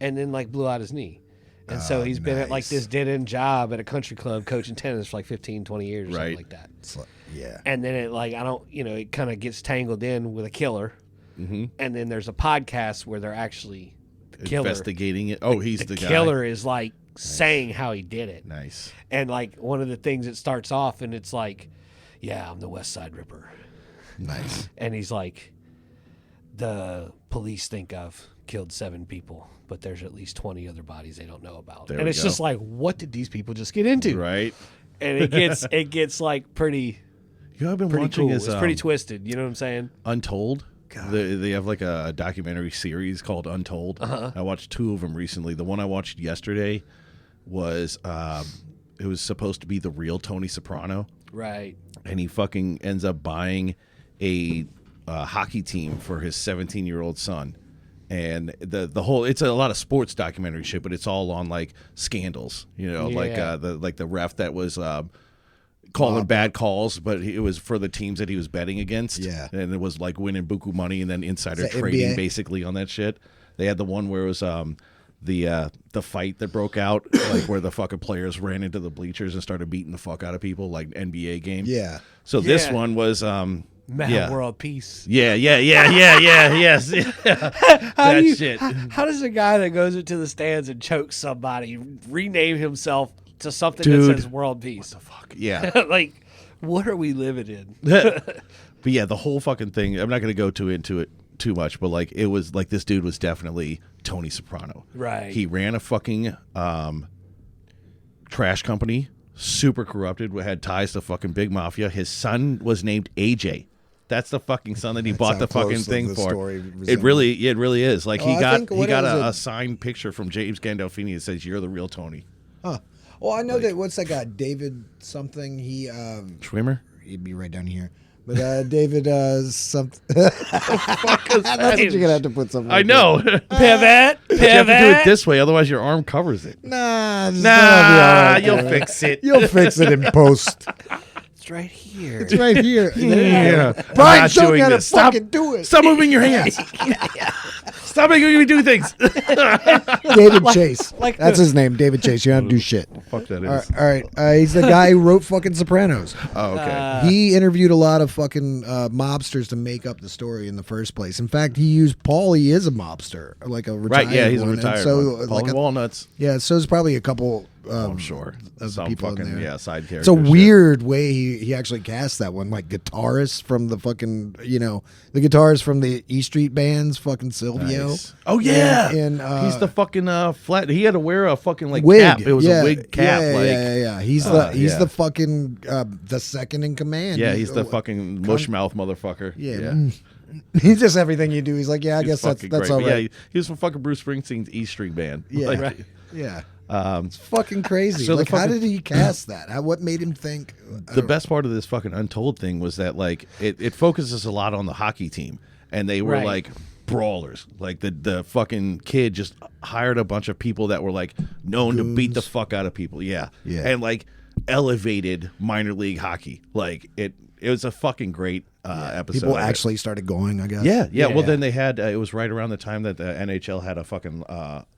and then like blew out his knee. And so he's been at like nice. this dead-end job at a country club coaching tennis for like 15, 20 years or something Right. like that. It's like, yeah. And then it like it kind of gets tangled in with a killer. Mm-hmm. And then there's a podcast where they're actually the killer. Investigating it. Oh, he's the guy. Killer is like saying how he did it. Nice. And like one of the things that starts off and it's like, yeah, I'm the West Side Ripper. Nice. And he's like, the police think I've killed 7 people, but there's at least 20 other bodies they don't know about. There and we it's go. just like, what did these people just get into? Right. And it gets like pretty You know, I've been watching cool. is It's pretty twisted. You know what I'm saying? Untold. They have like a documentary series called Untold. I watched 2 of them recently. The one I watched yesterday was it was supposed to be the real Tony Soprano, Right. and he fucking ends up buying a hockey team for his 17-year-old son. And the whole, it's a lot of sports documentary shit, but it's all on like scandals, you know, Yeah. like the ref that was calling bad calls, but it was for the teams that he was betting against. Yeah. And it was like winning buku money and then insider Is that trading NBA? basically on that shit. They had the one where it was the fight that broke out, like where the fucking players ran into the bleachers and started beating the fuck out of people, like NBA game. Yeah. So this Yeah. one was Mad World Peace. yes. How That do you- shit. How does a guy that goes into the stands and chokes somebody rename himself to something Dude. that says World Peace? Fuck. Yeah. Like, what are we living in? But yeah, the whole fucking thing, I'm not going to go into it too much, but like it was like this dude was definitely Tony Soprano. Right. He ran a fucking trash company, super corrupted, had ties to fucking big mafia. His son was named AJ. That's the fucking son that he bought how the fucking close thing the for. story It resembles. really is. Like I think, he what got was a it? signed picture from James Gandolfini that says you're the real Tony. Huh. Well, I know that. What's that guy? David something. He Schwimmer? he'd be right down here. But David something. Fuck is That's what you're gonna have to put something. I like know. Pivot. You have to do it Pivot. this way, otherwise your arm covers it. that. Nah, just Nah, that'll be all right, you'll man. fix it. You'll fix it in post. It's right here. It's right here. There you Yeah. go. I'm Brian, not show me doing how to this. Stop. fucking do it. Stop moving your hands. Stop making me do things. David Chase. like That's the- his name, David Chase. You don't have to do shit. Fuck that All is. right. He's the guy who wrote fucking Sopranos. Oh, okay. He interviewed a lot of fucking mobsters to make up the story in the first place. In fact, he used Paul. He is a mobster, like a retired Right, yeah, he's a one. And retired so, one. like Paul Walnuts. yeah, so there's probably a couple. I'm sure. of Some people in fucking, there. side characters. It's a weird way he actually cast that one, like guitarist from the fucking, the guitarist from the E Street bands, fucking Silvio. Nice. Oh, yeah. And, he's the fucking flat. He had to wear a fucking like wig. cap. It was yeah, a wig cap. Yeah. like, He's yeah. the fucking the second in command. Yeah, he's the fucking mushmouth motherfucker. Yeah. He's just everything you do. He's like, yeah, I guess that's great. all But right. Yeah, he was from fucking Bruce Springsteen's E Street Band. Yeah, Like, right. Yeah. It's fucking crazy. so the Like, how fucking- did he cast that? What made him think? The best part of this fucking Untold thing was that like it focuses a lot on the hockey team, and they were Right. like brawlers. Like the fucking kid just hired a bunch of people that were like known to beat the fuck out of people. Yeah, Yeah. and like elevated minor league hockey. Like it was a fucking great episode. People of it. actually started going, I guess. Yeah. Well, Yeah. then they had it was right around the time that the NHL had a fucking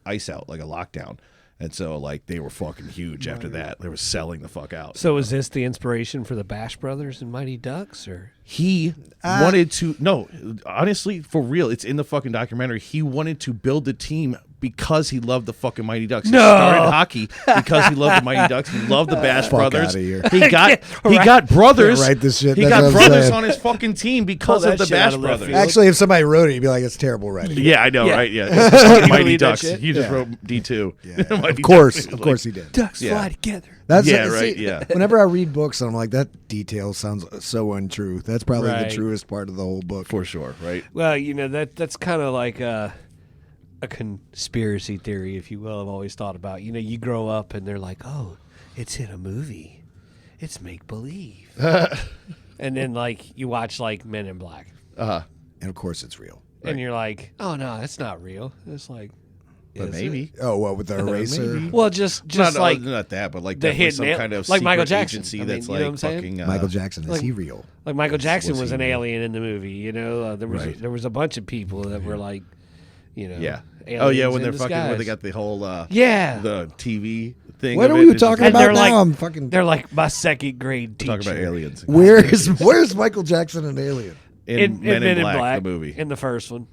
ice out, like a lockdown. And so, like, they were fucking huge after that. They were selling the fuck out. So is this the inspiration for the Bash Brothers and Mighty Ducks, or? He wanted to, no, honestly, for real, it's in the fucking documentary. He wanted to build the team because he loved the fucking Mighty Ducks. No. He started hockey because he loved the Mighty Ducks. He loved the Bash Fuck Brothers. outta here. He got brothers. Can't write this shit. He That's got what I'm brothers saying. on his fucking team because Pull of that the shit out Bash of left Brothers. field. Actually, if somebody wrote it, you'd be like, it's terrible writing. Yeah, I know, Yeah. right? Yeah. It's just fucking Mighty Believe that Ducks. shit? He just Yeah. wrote D2. Yeah. Mighty Of Ducks. course he did. Ducks Yeah. fly together. That's Yeah, right, yeah. Whenever I read books, and I'm like, that detail sounds so untrue. That's probably Right. the truest part of the whole book. For sure, right? Well, that's kind of like a conspiracy theory, if you will. I've always thought about. You grow up and they're like, oh, it's in a movie, it's make believe, and then like you watch like Men in Black, And of course, it's real. and you're like, oh no, it's not real. It's like, But is maybe. it? Oh, what with the eraser? Maybe. Well, just Not, like not that, but like the definitely hidden some al- kind of like secret Michael Jackson. agency I mean, that's you know what I'm like saying? fucking Michael Jackson, is like- he real? Like Michael Jackson was he an real? alien in the movie. Right. There was a bunch of people that were like, Yeah. Oh yeah, aliens when they're in fucking when they disguise. got the whole Yeah. the TV thing. What of are it, we it's just talking like- And about they're now? like- I'm fucking. They're like my second grade teacher. Talking about aliens. Where's Michael Jackson an alien? In Men in Black, the movie. in the first one.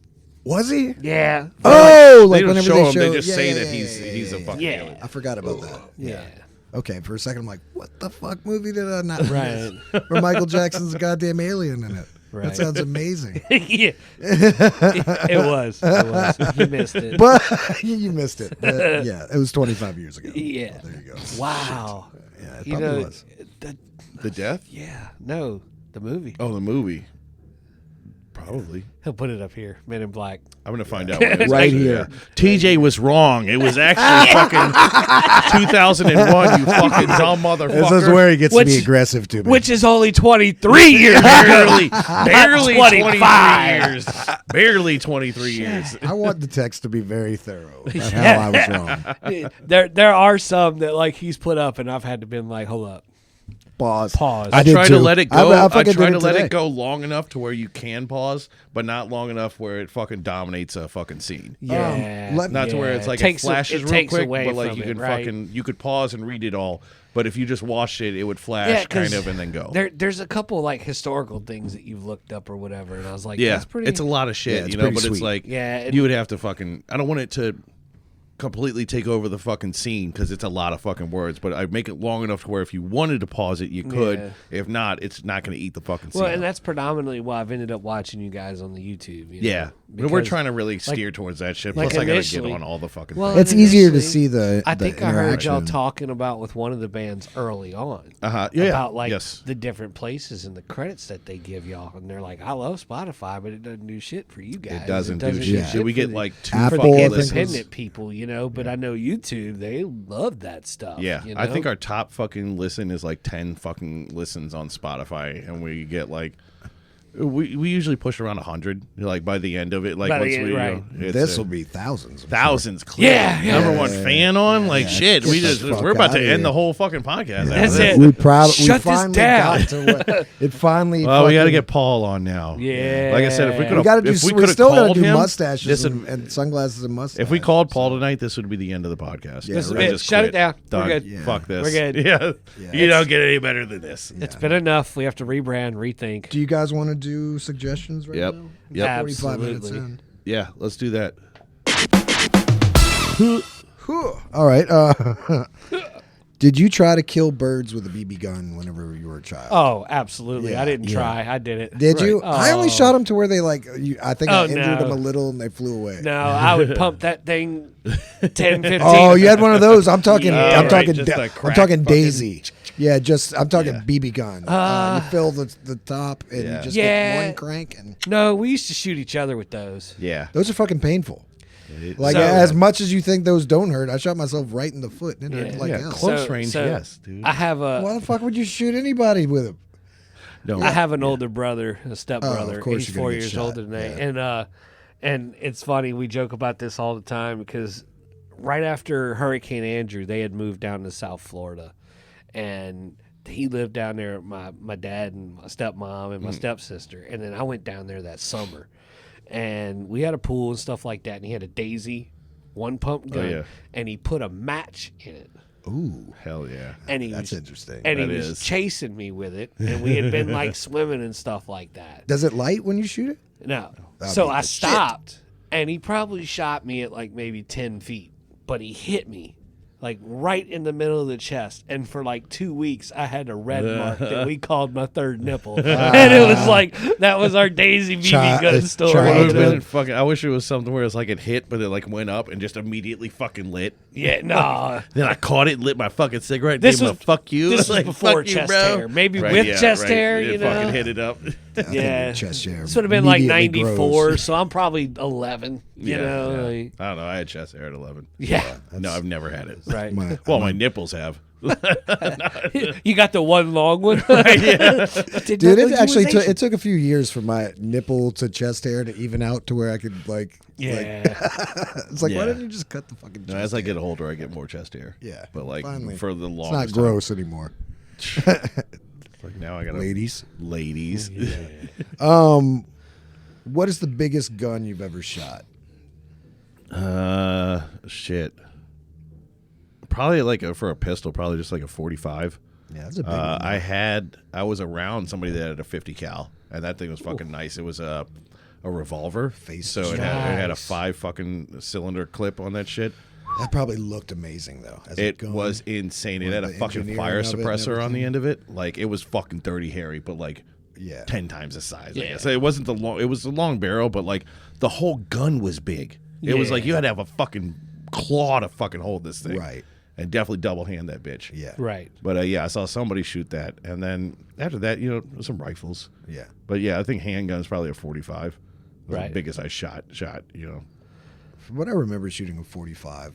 Was he? Yeah. Oh, They like don't whenever show they him, show, they just yeah, say yeah, that yeah, he's yeah, a yeah, fucking yeah. alien. I forgot about that. Yeah. Okay, for a second I'm like, what the fuck movie did I not Right. miss? Where Michael Jackson's a goddamn alien in it. Right. That sounds amazing. Yeah. It was. You missed it. But you missed it. But, yeah, it was 25 years ago. Yeah. There you go. Wow. Yeah, it You probably know, was. The death? yeah. No, the movie. Oh, the movie. Probably. He'll put it up here. Men in Black. I'm gonna find out. What it is. Right here. TJ was wrong. It was actually fucking 2001. You fucking dumb motherfucker. This is where he gets to be Which- aggressive to me. Which is only 23 years. barely 23 25. years. Barely 23 years. I want the text to be very thorough about how I was wrong. There are some that like he's put up, and I've had to been like, hold up, Pause. pause. I did try too. to let it go. I I fucking try did to it let today. it go long enough to where you can pause, but not long enough where it fucking dominates a fucking scene. Yeah. let- Not to where it's like Takes it flashes it real takes quick, away but like from you it, can right? fucking you could pause and read it all. But if you just watched it, it would flash Yeah, 'cause kind of and then go. There's a couple like historical things that you've looked up or whatever, and I was like, Yeah, that's pretty. it's a lot of shit, Yeah, it's you know. pretty But it's sweet. like, Yeah, it- you would have to fucking. I don't want it to completely take over the fucking scene because it's a lot of fucking words. But I make it long enough to where if you wanted to pause it, you could. Yeah. If not, it's not going to eat the fucking scene. Well, and up. that's predominantly why I've ended up watching you guys on the YouTube. You know, Yeah, but we're because- trying to really steer towards that shit. like Plus, I got to get initially- on all the fucking. Well, things. It's easier to initially, see the I the think I heard y'all interaction. talking about with one of the bands early on. Yeah, About like yes. the different places and the credits that they give y'all, and they're like, "I love Spotify, but it doesn't do shit for you guys. It doesn't do shit. shit Shit, we for get the- like two Apple, for fucking the I think, listens. independent people, you know. But I know YouTube, they love that stuff. Yeah, you I know? think our top fucking listen is like 10 fucking listens on Spotify, and we get like we usually push around 100. Like by the end of it, like By the once end, we right. it's, This will be thousands. I'm sure. thousands. Clear. Yeah. Number one fan on like shit. Get We the just fuck we're about to outta end here. the whole fucking podcast. That's after this. it. We probably Shut this finally down. got to what it finally. Well, we got to fucking- get Paul on now. Yeah. Like I said, if we could We got to do. if we We could have still got to called do him, mustaches this and, would- and sunglasses and mustaches. if we called Paul tonight, this would be the end of the podcast. Yeah, This is We'd it. just Shut it quit. down. We're Done. good. Yeah. Fuck this. We're good. Yeah. Yeah. You don't get any better than this. It's been enough. We have to rebrand, rethink. do you guys want to do suggestions right Yep. now? Yep. 45 minutes Absolutely. in. Yeah, let's do that. Whew. All right. Did you try to kill birds with a BB gun whenever you were a child? Oh, absolutely. Yeah, I didn't yeah. try. I did it. Did you? Oh. I only shot them to where they like. I think I Oh, injured no. them a little and they flew away. No, I would pump that thing 10, 15. Oh, you had one of those. I'm talking. Yeah, I'm right, talking. just a I'm crack talking fucking- Daisy. Yeah, just I'm talking Yeah. BB gun. You fill the top and you just get one crank, and No, we used to shoot each other with those. Yeah. those are fucking painful. Like So- as much as you think those don't hurt, I shot myself right in the foot and it hurt like Yeah, hell. close range, yes, dude. I have Why the fuck would you shoot anybody with them? No, I have an older brother, a stepbrother. of course He's you're gonna 4 get years shot. older than me. And it's funny, we joke about this all the time because right after Hurricane Andrew, they had moved down to South Florida. And he lived down there with my dad and my stepmom and my stepsister. And then I went down there that summer. And we had a pool and stuff like that. And he had a Daisy one pump gun. yeah. And he put a match in it. Ooh, hell yeah. And he that's was, interesting. And he That was is. chasing me with it. And we had been like swimming and stuff like that. Does it light when you shoot it? No. That'd So be I the shit. stopped, and he probably shot me at like maybe 10 feet, but he hit me like right in the middle of the chest. And for like 2 weeks, I had a red mark that we called my third nipple. And it was like, that was our Daisy BB gun story. child- It you would've know? been fucking, I wish it was something where it's like it hit, but it like went up and just immediately fucking lit. Yeah, no. Then I caught it and lit my fucking cigarette. This Gave him was- a fuck you. This was Like, before fuck you, chest bro. hair. Maybe Right, with yeah, chest right. hair, It you know. fucking hit it up. Yeah. Chest hair. This would have been like immediately 94, grows. so I'm probably 11. You know, yeah. like- I don't know. I had chest hair at 11. yeah. No, I've never had it. Right. Well, my nipples have. You got the one long one. Dude, it actually took it took a few years for my nipple to chest hair to even out to where I could like. Yeah. It's like, why Yeah. didn't you just cut the fucking? No, chest as I hair? get older, I get more chest hair. Yeah, But like finally. for the It's longest not gross anymore, time, like now I got ladies. Ladies. What is the biggest gun you've ever shot? Shit. Probably like for a pistol, probably just like a 45. Yeah, that's a big one. I was around somebody that had a 50 cal, and that thing was fucking nice. It was a revolver, so it had a Nice. 5 fucking cylinder clip on that shit. That probably looked amazing though. As It gun. was insane. It Like had a the fucking engineering fire of it and suppressor on the everything. end of it. Like it was fucking dirty hairy, but like Yeah. 10 times the size. I Yeah. guess. It wasn't the long. It was the long barrel, but like the whole gun was big. It was like you had to have a fucking claw to fucking hold this thing, Right. And definitely double hand that bitch. Yeah. Right. But yeah, I saw somebody shoot that, and then after that, some rifles. Yeah. But yeah, I think handgun is probably a 45. Was Right. the biggest I shot. From what I remember shooting a 45,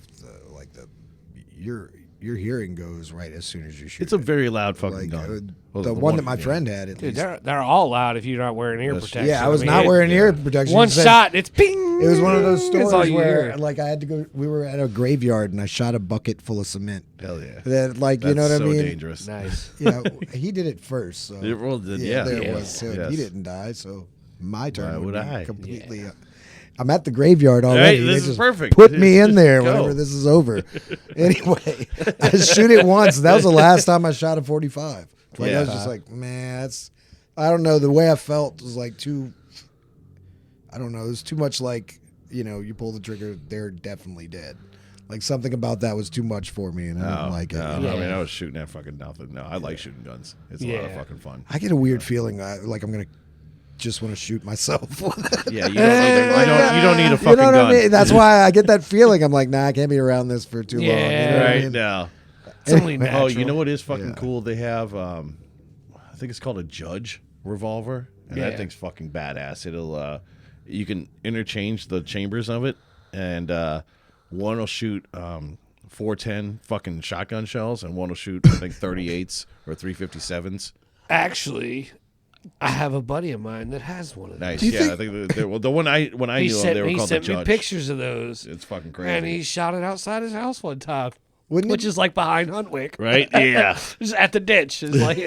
your hearing goes right as soon as you shoot. It's a it. very loud fucking like gun. the one that my friend had. At Dude, least. they're all loud if you're not wearing ear That's- protection. Yeah, I was mean, not it- wearing ear protection. One It said- shot, it's ping. It was one of those That's all stories you where, hear. like, I had to go. We were at a graveyard, and I shot a bucket full of cement. Hell yeah. That, like, That's you know what so I mean? dangerous. Nice. Yeah, he did it first. So It rolled it, yeah. there it Yeah. was. So Yes. he didn't die. So my turn Why would would be I? completely. I'm at the graveyard already. Hey, They this is just perfect. Put me in there Go. whenever this is over. Anyway, I shoot it once. That was the last time I shot a 45. Like I was just like, man, that's. I don't know. The way I felt was like too. I don't know. It was too much like, you pull the trigger, they're definitely dead. Like something about that was too much for me, and I didn't like it. No, you know? I mean, I was shooting at fucking nothing. No, I like shooting guns. It's a lot of Yeah. fucking fun. I get a weird feeling like I'm gonna just want to shoot myself. Yeah, you don't need a fucking You know what gun. I mean? That's why I get that feeling. I'm like, nah, I can't be around this for too long. You know Yeah. what I Right mean? now. It's only natural. Oh, you know what is fucking Yeah. cool? They have, I think it's called a Judge revolver, and Yeah. that thing's fucking badass. It'll, you can interchange the chambers of it, and one will shoot 410 fucking shotgun shells, and one will shoot I think 38s or 357s. Actually, I have a buddy of mine that has one of those. Nice, Do you yeah. I think the one when I He knew them, sent, they were he called the sent me Judge. pictures of those, It's fucking crazy. and he shot it outside his house one time, Wouldn't which it- is like behind Huntwick. Right? Yeah. Just at the ditch. It's like,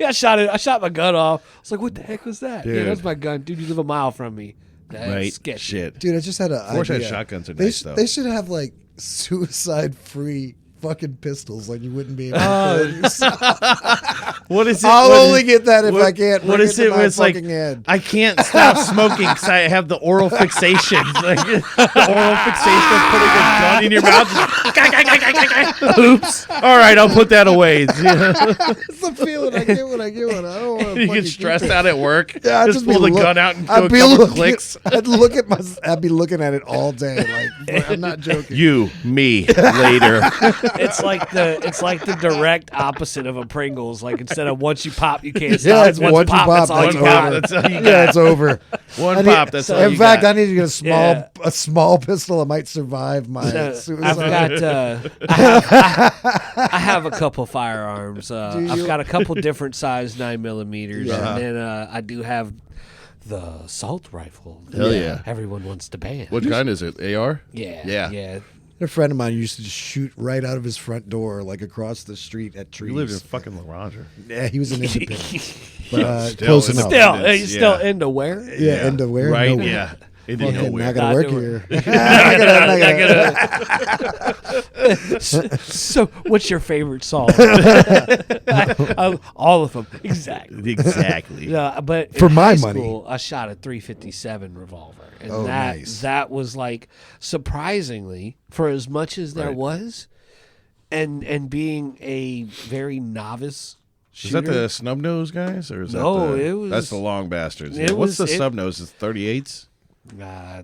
yeah, I shot my gun off. I was like, what the heck was that? Yeah, Dude. that's my gun. Dude, you live a mile from me. That's Right? sketchy. Shit. Dude, I just had a. Fortunate idea. shotguns are they nice, though. They should have like suicide-free fucking pistols, like you wouldn't be able to kill yourself. What is it? I'll what only is- get that if what- I can't. What bring is it it? to When my it's like fucking head. I can't stop smoking because I have the oral fixation. Like, the oral fixation of putting a gun in your mouth. Oops. All right, I'll put that away. That's the feeling I get when I get one. I don't want to You get stressed out at work. Yeah, I'd just be pull the look- gun out and do I'd a be couple looking, clicks. I'd be looking at it all day. Like I'm not joking. You, me, later. It's like the direct opposite of a Pringles. Like instead of once you pop, you can't stop. Yeah, It's once you pop, that's all One you pop, got. that's all you got. Yeah, it's over. One I pop, need- that's all In you fact, got. I need to get Yeah. a small pistol. I might survive my I've suicide. got I have a couple firearms. I've you? got a couple different size 9mm, Yeah. and then I do have the assault rifle. Hell that yeah. Everyone wants to ban. What kind is it? AR? Yeah, Yeah. yeah. A friend of mine used to just shoot right out of his front door, like across the street at trees. You lived in fucking La Ranger. Yeah, he was an independent, but Still close in the- enough. Still, Independence, he's still yeah. into where? Yeah, into where? Right, Nowhere. yeah. It Fucking didn't not nowhere. gonna Not work nowhere. here. Not gonna- So, what's your favorite song? All of them, exactly. Exactly. Yeah, but For in my high money. school, I shot a 357 revolver, and Oh, that nice. that was like surprisingly for as much as there Right. was, and being a very novice Is shooter. that the snub nose guys, or is No, that the, it was- that's the long bastards? it Yeah. What's was- the it- snub nose? Is 38s? Yeah,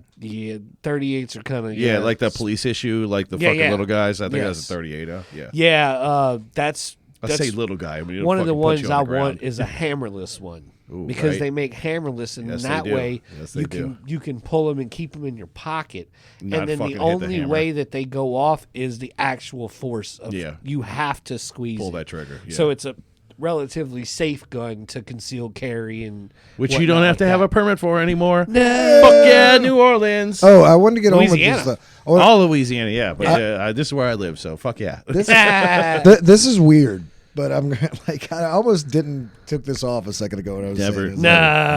38s are kind of Yeah, like that police issue, like the Yeah, fucking yeah. little guys. I think that's Yes. a 38. Huh? Yeah. Yeah, that's I say little guy. I mean, it'll one of the fucking put ones you I on the ground. want is a hammerless one. Ooh, because right. they make hammerless, and Yes, in they that do. way Yes, they you do. can pull them and keep them in your pocket. Not and then fucking the hit the only hammer. way that they go off is the actual force of Yeah. you have to squeeze Pull it. that trigger. Yeah. So it's a relatively safe gun to conceal carry and Which you whatnot don't have like to have that. a permit for anymore. No. Fuck yeah, New Orleans. Oh, I wanted to get Louisiana. on with this. I wanna- All Louisiana, yeah. But this is where I live, so fuck yeah. This, this is weird, but I'm like I almost didn't took this off a second ago when I was Never. saying this. No.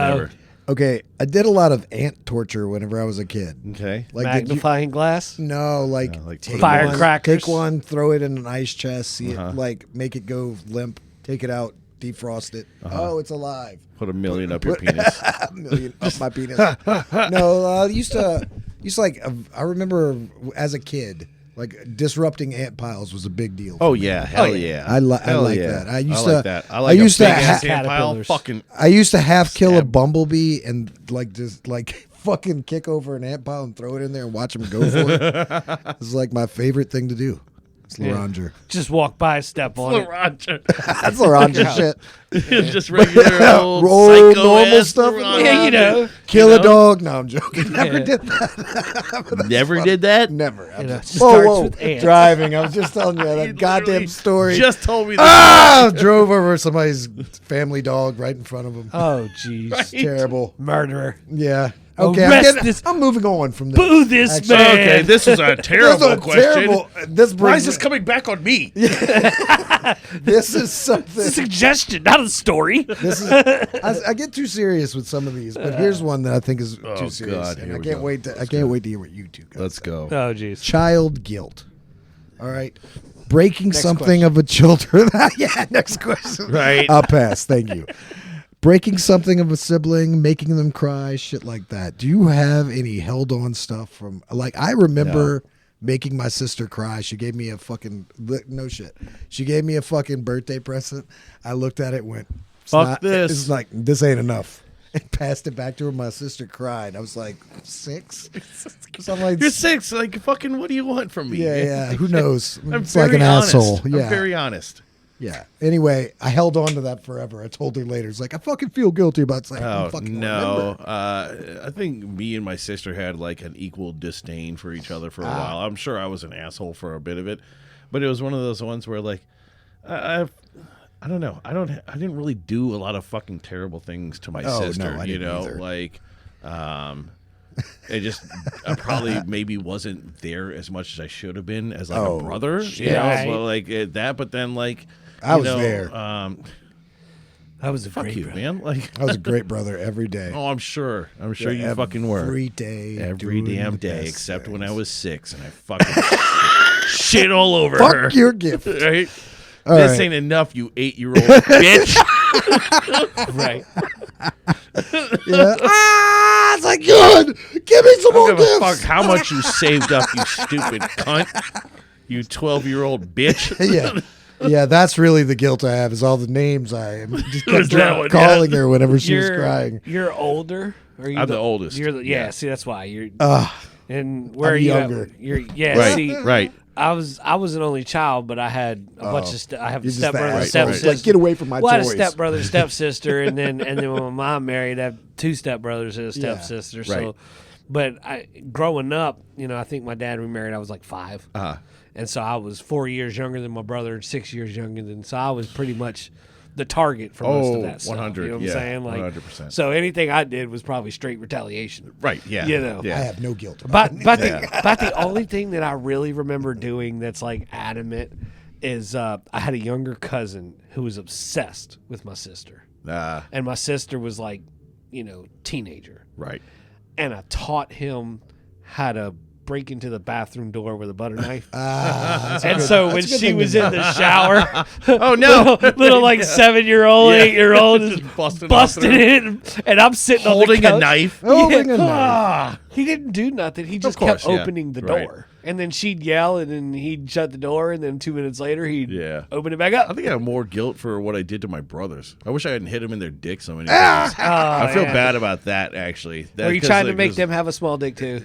Never. Okay, I did a lot of ant torture whenever I was a kid. Okay. Like did you- Magnifying glass. no, like, like take firecrackers. Take one, throw it in an ice chest, see Uh-huh. it, like make it go limp, take it out, defrost it. Oh, it's alive. Put a million up your penis. A million up my penis. No, used to like I remember as a kid, like disrupting ant piles was a big deal. Oh yeah, hell yeah. yeah. I like Hell that. yeah. I used like to. that. I like used a to big ass ha- ant pile. Caterpillars. Fucking I used to half kill a Stab. bumblebee and like just like fucking kick over an ant pile and throw it in there and watch him go for it. It's like my favorite thing to do. It's Laranger. Just walk by, step on it. Roger. That's Laranger shit. Just regular old Roll psycho normal ass stuff. Laranger. Yeah, you know. Kill You a know? dog. No, I'm joking. Never Yeah. did that. Never did that. Never. You know, Whoa, starts whoa. with ants. Driving. I was just telling you that You goddamn literally story. Just told me that. Ah! Drove over somebody's family dog right in front of him. Oh, jeez. Terrible. Murderer. Yeah. Okay, Arrest this- I'm moving on from this. Boo this Actually, man. Okay, this is a terrible This is a question. terrible. This Why brings is this coming back on me? This is something. Suggestion, not a story. This is. I get too serious with some of these, but here's one that I think is too serious, God, and here I we can't go. wait to. I can't wait to hear what you two guys. Let's go. Oh, jeez. Child guilt. All right, breaking Next something question. of a children. Yeah. Next question. Right. I'll pass. Thank you. Breaking something of a sibling, making them cry, shit like that. Do you have any held on stuff from like I remember making my sister cry. She gave me a fucking no shit. She gave me a fucking birthday present. I looked at it, went Fuck this. It's like this ain't enough. And passed it back to her. My sister cried. I was like 6. So I'm like, You're 6. Like, fucking, what do you want from me? yeah. Who knows? I'm It's like very an honest. asshole. Yeah. I'm very honest. Yeah. Anyway, I held on to that forever. I told her later. It's like I fucking feel guilty about. It's like I Oh don't fucking no! remember. I think me and my sister had like an equal disdain for each other for a while. I'm sure I was an asshole for a bit of it, but it was one of those ones where like I don't know. I didn't really do a lot of fucking terrible things to my Oh, no, sister. I You didn't know, either. like it just I probably maybe wasn't there as much as I should have been as like Oh, a brother. You know, right. so like that. But then like I you was know, there. That was a Fuck great you, brother. man. Like. I was a great brother every day. Oh, I'm sure. I'm sure Yeah, you fucking were. every day, Every doing damn the day, best except when I things. was 6 and I fucking shit all over her. Fuck your gift. Right? All this right. ain't enough, you 8-year-old bitch. Right. Yeah. It's like, good. Give me some I more don't give a gifts. fuck how much you saved up, you stupid cunt. You 12-year-old bitch. Yeah. Yeah, that's really the guilt I have is all the names I just kept that one, calling her whenever she was You're crying. You're older. Or you I'm the oldest. You're the, yeah, Yeah. See, that's why you're. Ah, And where I'm are you? younger. At? You're yeah. Right, See, right. I was an only child, but I had a bunch of. I have a You're just the stepbrother, asshole. stepsister. Like, get away from my well, I had a toys. stepbrother, stepsister, and then when my mom married, I have 2 stepbrothers and a stepsister. Right. So, but growing up, I think my dad remarried. I was like 5, and so I was 4 years younger than my brother, and 6 years younger than. So I was pretty much the target for most of that stuff. 100, You know what yeah, I'm saying? Like 100%. So anything I did was probably straight retaliation. Right, yeah. Yeah. I have no guilt. But the only thing that I really remember doing that's like adamant is I had a younger cousin who was obsessed with my sister. And my sister was like, teenager. Right. And I taught him how to break into the bathroom door with a butter knife. And so when she was in the shower, Oh, no. little like 7-year-old, 8-year-old is Just busting in, and I'm sitting holding on the couch. a knife. Holding a knife. He didn't do nothing. He just course, kept yeah. opening the Right. door. And then she'd yell, and then he'd shut the door, and then 2 minutes later, he'd Yeah. open it back up. I think I have more guilt for what I did to my brothers. I wish I hadn't hit them in their dick so many times. I feel bad about that, actually. That, Were you 'cause, trying to like, make there's- them have a small dick, too?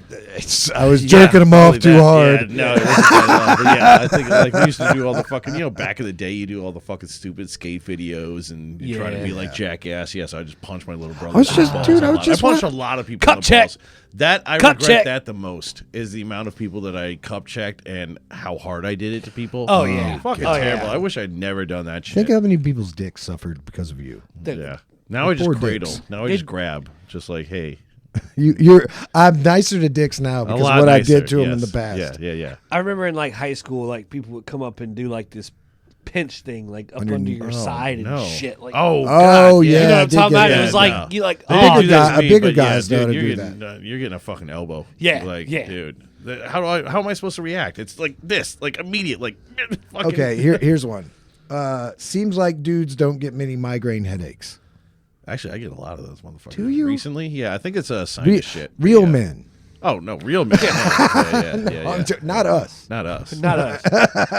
I was jerking them off Probably too that. hard. Yeah, no, it wasn't that at all. But yeah, I think like we used to do all the fucking, back in the day, you do all the fucking stupid skate videos and you try to be like Jackass. Yes, I just punched my little brother. I was in just- the balls dude, a I was lot. just I punched wa- a lot of people Cup in the check. balls. That I Cup regret check. that the most is the amount of people that I cup checked and how hard I did it to people. Oh, yeah. Fucking Oh, terrible. yeah. I wish I'd never done that shit. Think how many people's dicks suffered because of you. Yeah. Now I just Poor cradle. dicks. Now I just grab. Just like, hey. I'm nicer to dicks now A because lot what I nicer, did to them in yes. the past. Yeah. I remember in like high school, like people would come up and do like this pinch thing, like up your- under your side and No. shit. Like, Oh, Oh, God, yeah. you know what I I'm did talking get about? that. It was like No. you like, They oh, didn't do bigger that guy- to me, bigger but yeah, guys know how dude, to do you're getting a fucking elbow. Yeah, like, yeah. dude. How am I supposed to react? It's like this, like immediate, like fucking. Okay, here's one. Seems like dudes don't get many migraine headaches. Actually, I get a lot of those motherfuckers. Do you? Recently? Yeah, I think it's a sinus shit. Real Yeah. men. Oh no, real men. Yeah. Not us. Not us. not us.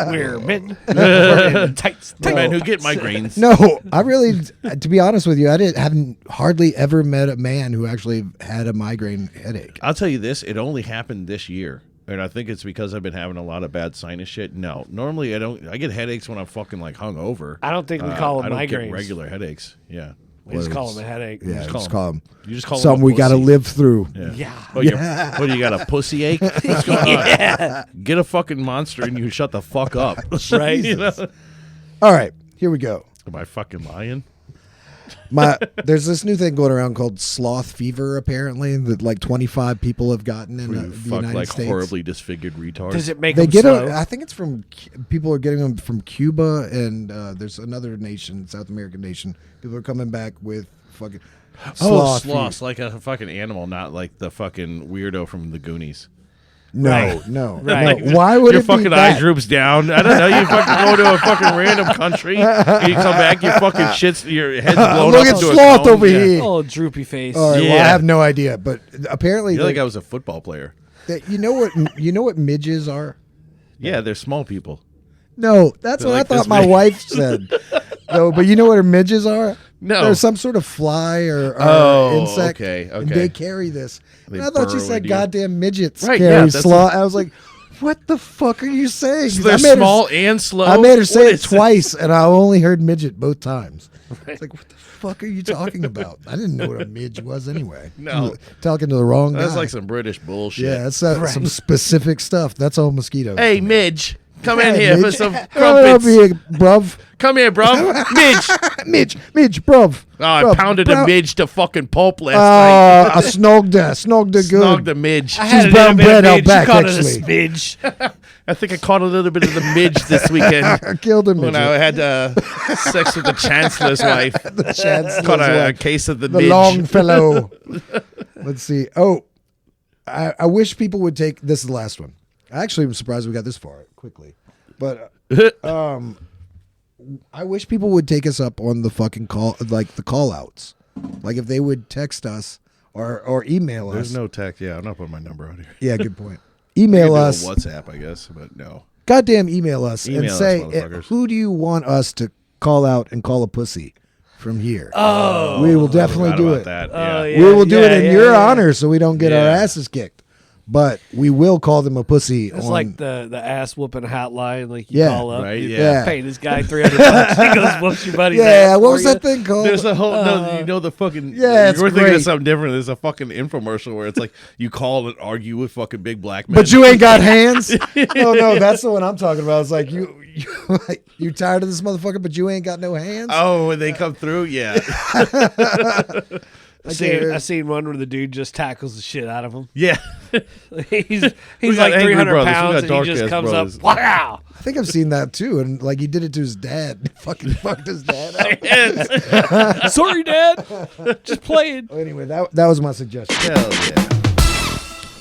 We're men. We're in tights. The men who get migraines. No, I really, to be honest with you, haven't hardly ever met a man who actually had a migraine headache. I'll tell you this: it only happened this year, and I think it's because I've been having a lot of bad sinus shit. No, normally I don't. I get headaches when I'm fucking like hungover. I don't think we call them I don't migraines. get regular headaches. Yeah. We just call them a headache. Yeah, call just call them. You just call Something them a we got to pussy. live through. Yeah. Oh, what do you got, a pussy ache? What's going on? Get a fucking monster and you shut the fuck up. Right? You know? All right, here we go. Am I fucking lying? There's this new thing going around called sloth fever. Apparently, that like 25 people have gotten in Where the you fuck United like States. horribly disfigured retards. Does it make They them get slow? I think it's from people are getting them from Cuba and there's another nation, South American nation. People are coming back with fucking sloth. sloths, like a fucking animal, not like the fucking weirdo from the Goonies. No, Right. no, Right. no. Why would Your it fucking be eye that? droops down. I don't know. You fucking go to a fucking random country. And you come back, your fucking shits, your head's blown Look up at into sloth a cone. over Yeah. here. Oh, droopy face. All right, well, I Yeah. have no idea, but apparently, You think I was a football player? you know what midges are? Yeah, they're small people. No, that's They're what like I thought this my big. wife said. No, but you know what her midges are? No. They're some sort of fly or Oh, insect. okay, And okay. they carry this. They And I thought burrow you said into you. goddamn midgets Right, carry yeah, that's sloth. I was like, what the fuck are you saying? So they're I made small her, and slow. I made her say What it is twice, and I only heard midget both times. It's like, what the fuck are you talking about? I didn't know what a midge was anyway. No. Talking to the wrong guy. That's like some British bullshit. yeah, that's some specific stuff. That's all mosquitoes. Hey, Midge, come in Hey, here for midge. some Come up crumpets. here, bruv. Come here, bro. Midge. Midge, bruv. Oh, I Bruv, pounded a bruv. midge to fucking pulp last night. I snogged her good. Snogged the midge. I She's had a brown little bit of bread out midge. back, You called actually. it a smidge. I think I caught a little bit of the midge this weekend I killed him. when I had sex with the chancellor's wife. the chancellor's Caught a wife. case of the The midge. long fellow. Let's see. Oh, I wish people would take. This is the last one. I actually am surprised we got this far quickly. But I wish people would take us up on the fucking call, like the call outs. Like if they would text us or email us. There's no text. Yeah, I'm not putting my number out here. Yeah, good point. You Email can do us. a WhatsApp, I guess, but no. Goddamn email us Email and us, say, motherfuckers. who do you want us to call out and call a pussy from here? Oh, We will definitely Forgot do about it. that. Oh, Yeah. yeah. We will do it in your yeah. honor so we don't get our Yeah. asses kicked. But we will call them a pussy. It's on, like the ass whooping hotline. Like you Yeah. call up, Right, you yeah. pay this guy $300. He goes whoops your buddy's ass. yeah, what for was you. that thing called? There's a whole no, you know the fucking Yeah, it's you were thinking great. of something different. There's a fucking infomercial where it's like you call and argue with fucking big black men. But you ain't got hands? No, that's the one I'm talking about. It's like you tired of this motherfucker, but you ain't got no hands? Oh, when they come through, yeah. I seen one where the dude just tackles the shit out of him. Yeah. he's We like got Angry 300 Brothers. We pounds got and he just Dark-Ass comes Brothers. up. Wow. I think I've seen that too. And like he did it to his dad. Fucking fucked his dad up. Sorry, Dad. Just playing. Anyway, that was my suggestion. Hell yeah.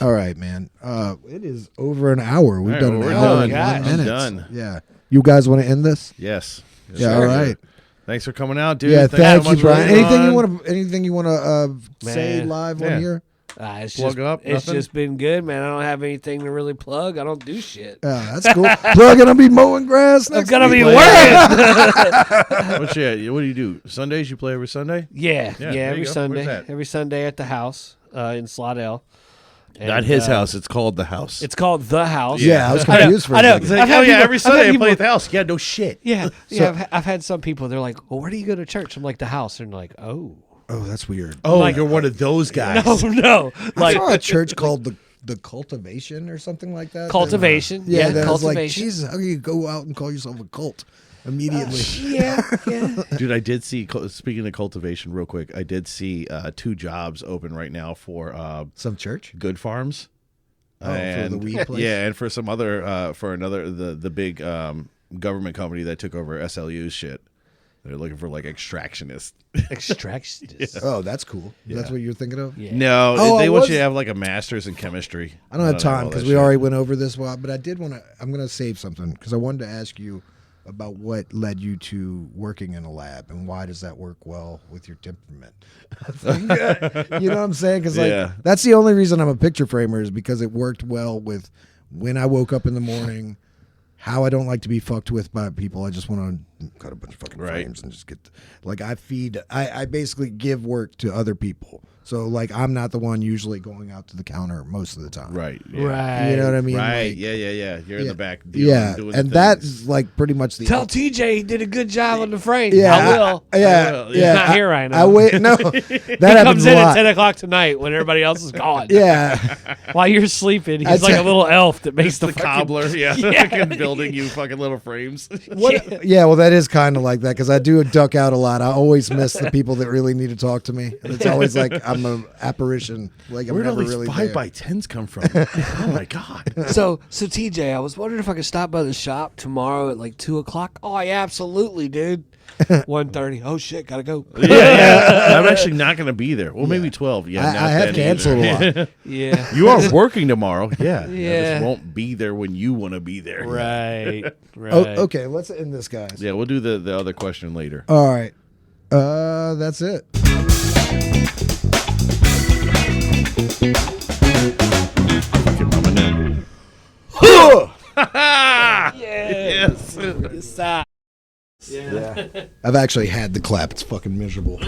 All right, man. It is over an hour. We've All right, done well, an we're hour done. and Gosh. 1 I'm minute. done. Yeah. You guys want to end this? Yes. Yes, Yeah, sir. all right. Thanks for coming out, dude. Yeah, Thanks thank so you, much Brian. for being Anything you want to say Man. live Yeah. on here? It's Plug just, up, it's nothing? just been good, man. I don't have anything to really plug. I don't do shit. That's cool. We're gonna be mowing grass I'm next gonna week. be working. on. What do you do? Sundays? You play every Sunday? Yeah, there every you go. Sunday. Where's that? Every Sunday at the house in Slidell. Not And, his house. It's called the house. It's called The House. Yeah, I was I know, confused for a I know. second. It's like, I've had oh yeah, people- every I've Sunday had I play people- at the house. Yeah, no shit. Yeah, So- I've had some people. They're like, "Well, where do you go to church?" I'm like, "The house." And they're like, "Oh, Oh, that's weird. Oh, Like- you're one of those guys. no." I Like saw a church called the Cultivation or something like that. cultivation. Yeah, Yeah, that was like, cultivation. Jesus, how can you go out and call yourself a cult immediately? yeah, yeah. Dude, I did see. Speaking of cultivation, real quick, I did see 2 jobs open right now for Some church? Good Farms. Oh, for the weed place? Yeah, and for some other for another the big government company that took over SLU's shit. They're looking for like extractionists. Extractionist. Oh, that's cool. That's Yeah. what you're thinking of? Yeah. No, Oh, they I want was- you to have like a master's in chemistry. I don't have know time all because that we shit. already went over this one, but I did want to. I'm going to save something because I wanted to ask you about what led you to working in a lab and why does that work well with your temperament. You know what I'm saying? Because like Yeah. that's the only reason I'm a picture framer is because it worked well with when I woke up in the morning. How I don't like to be fucked with by people. I just want to cut a bunch of fucking Right. frames and just get like I basically give work to other people. So like I'm not the one usually going out to the counter most of the time. Right. Yeah. Right. You know what I mean? Right. Like, yeah. You're in yeah. the back. Dealing, Yeah, doing the and things. that's like pretty much the Tell TJ he did a good job on the frame. Yeah, I will. Yeah, will. yeah. He's not here right now. I wait. No, that He happens comes a in at lot. 10 o'clock tonight when everybody else is gone. Yeah, While you're sleeping, he's I'd like say- a little elf that makes the the, fucking- cobbler. Yeah. Fucking building you fucking little frames. what? Yeah, well, that is kind of like that because I do duck out a lot. I always miss the people that really need to talk to me. And it's always like I'm an apparition. Like I'm Where'd all never these really 5x10s come from? Oh my god. So TJ, I was wondering if I could stop by the shop tomorrow at like 2 o'clock. Oh yeah, absolutely, dude. 1:30. Oh shit, gotta go. Yeah. I'm actually not going to be there. Well, maybe 12. Yeah. not I have then canceled either. a lot. Yeah. You are working tomorrow. Yeah. I Yeah. just won't be there when you want to be there. Right. Right. Oh, okay, let's end this, guys. Yeah, we'll do the other question later. All right. That's it. Fucking mama knew. Yes. Stop. Yeah. I've actually had the clap. It's fucking miserable.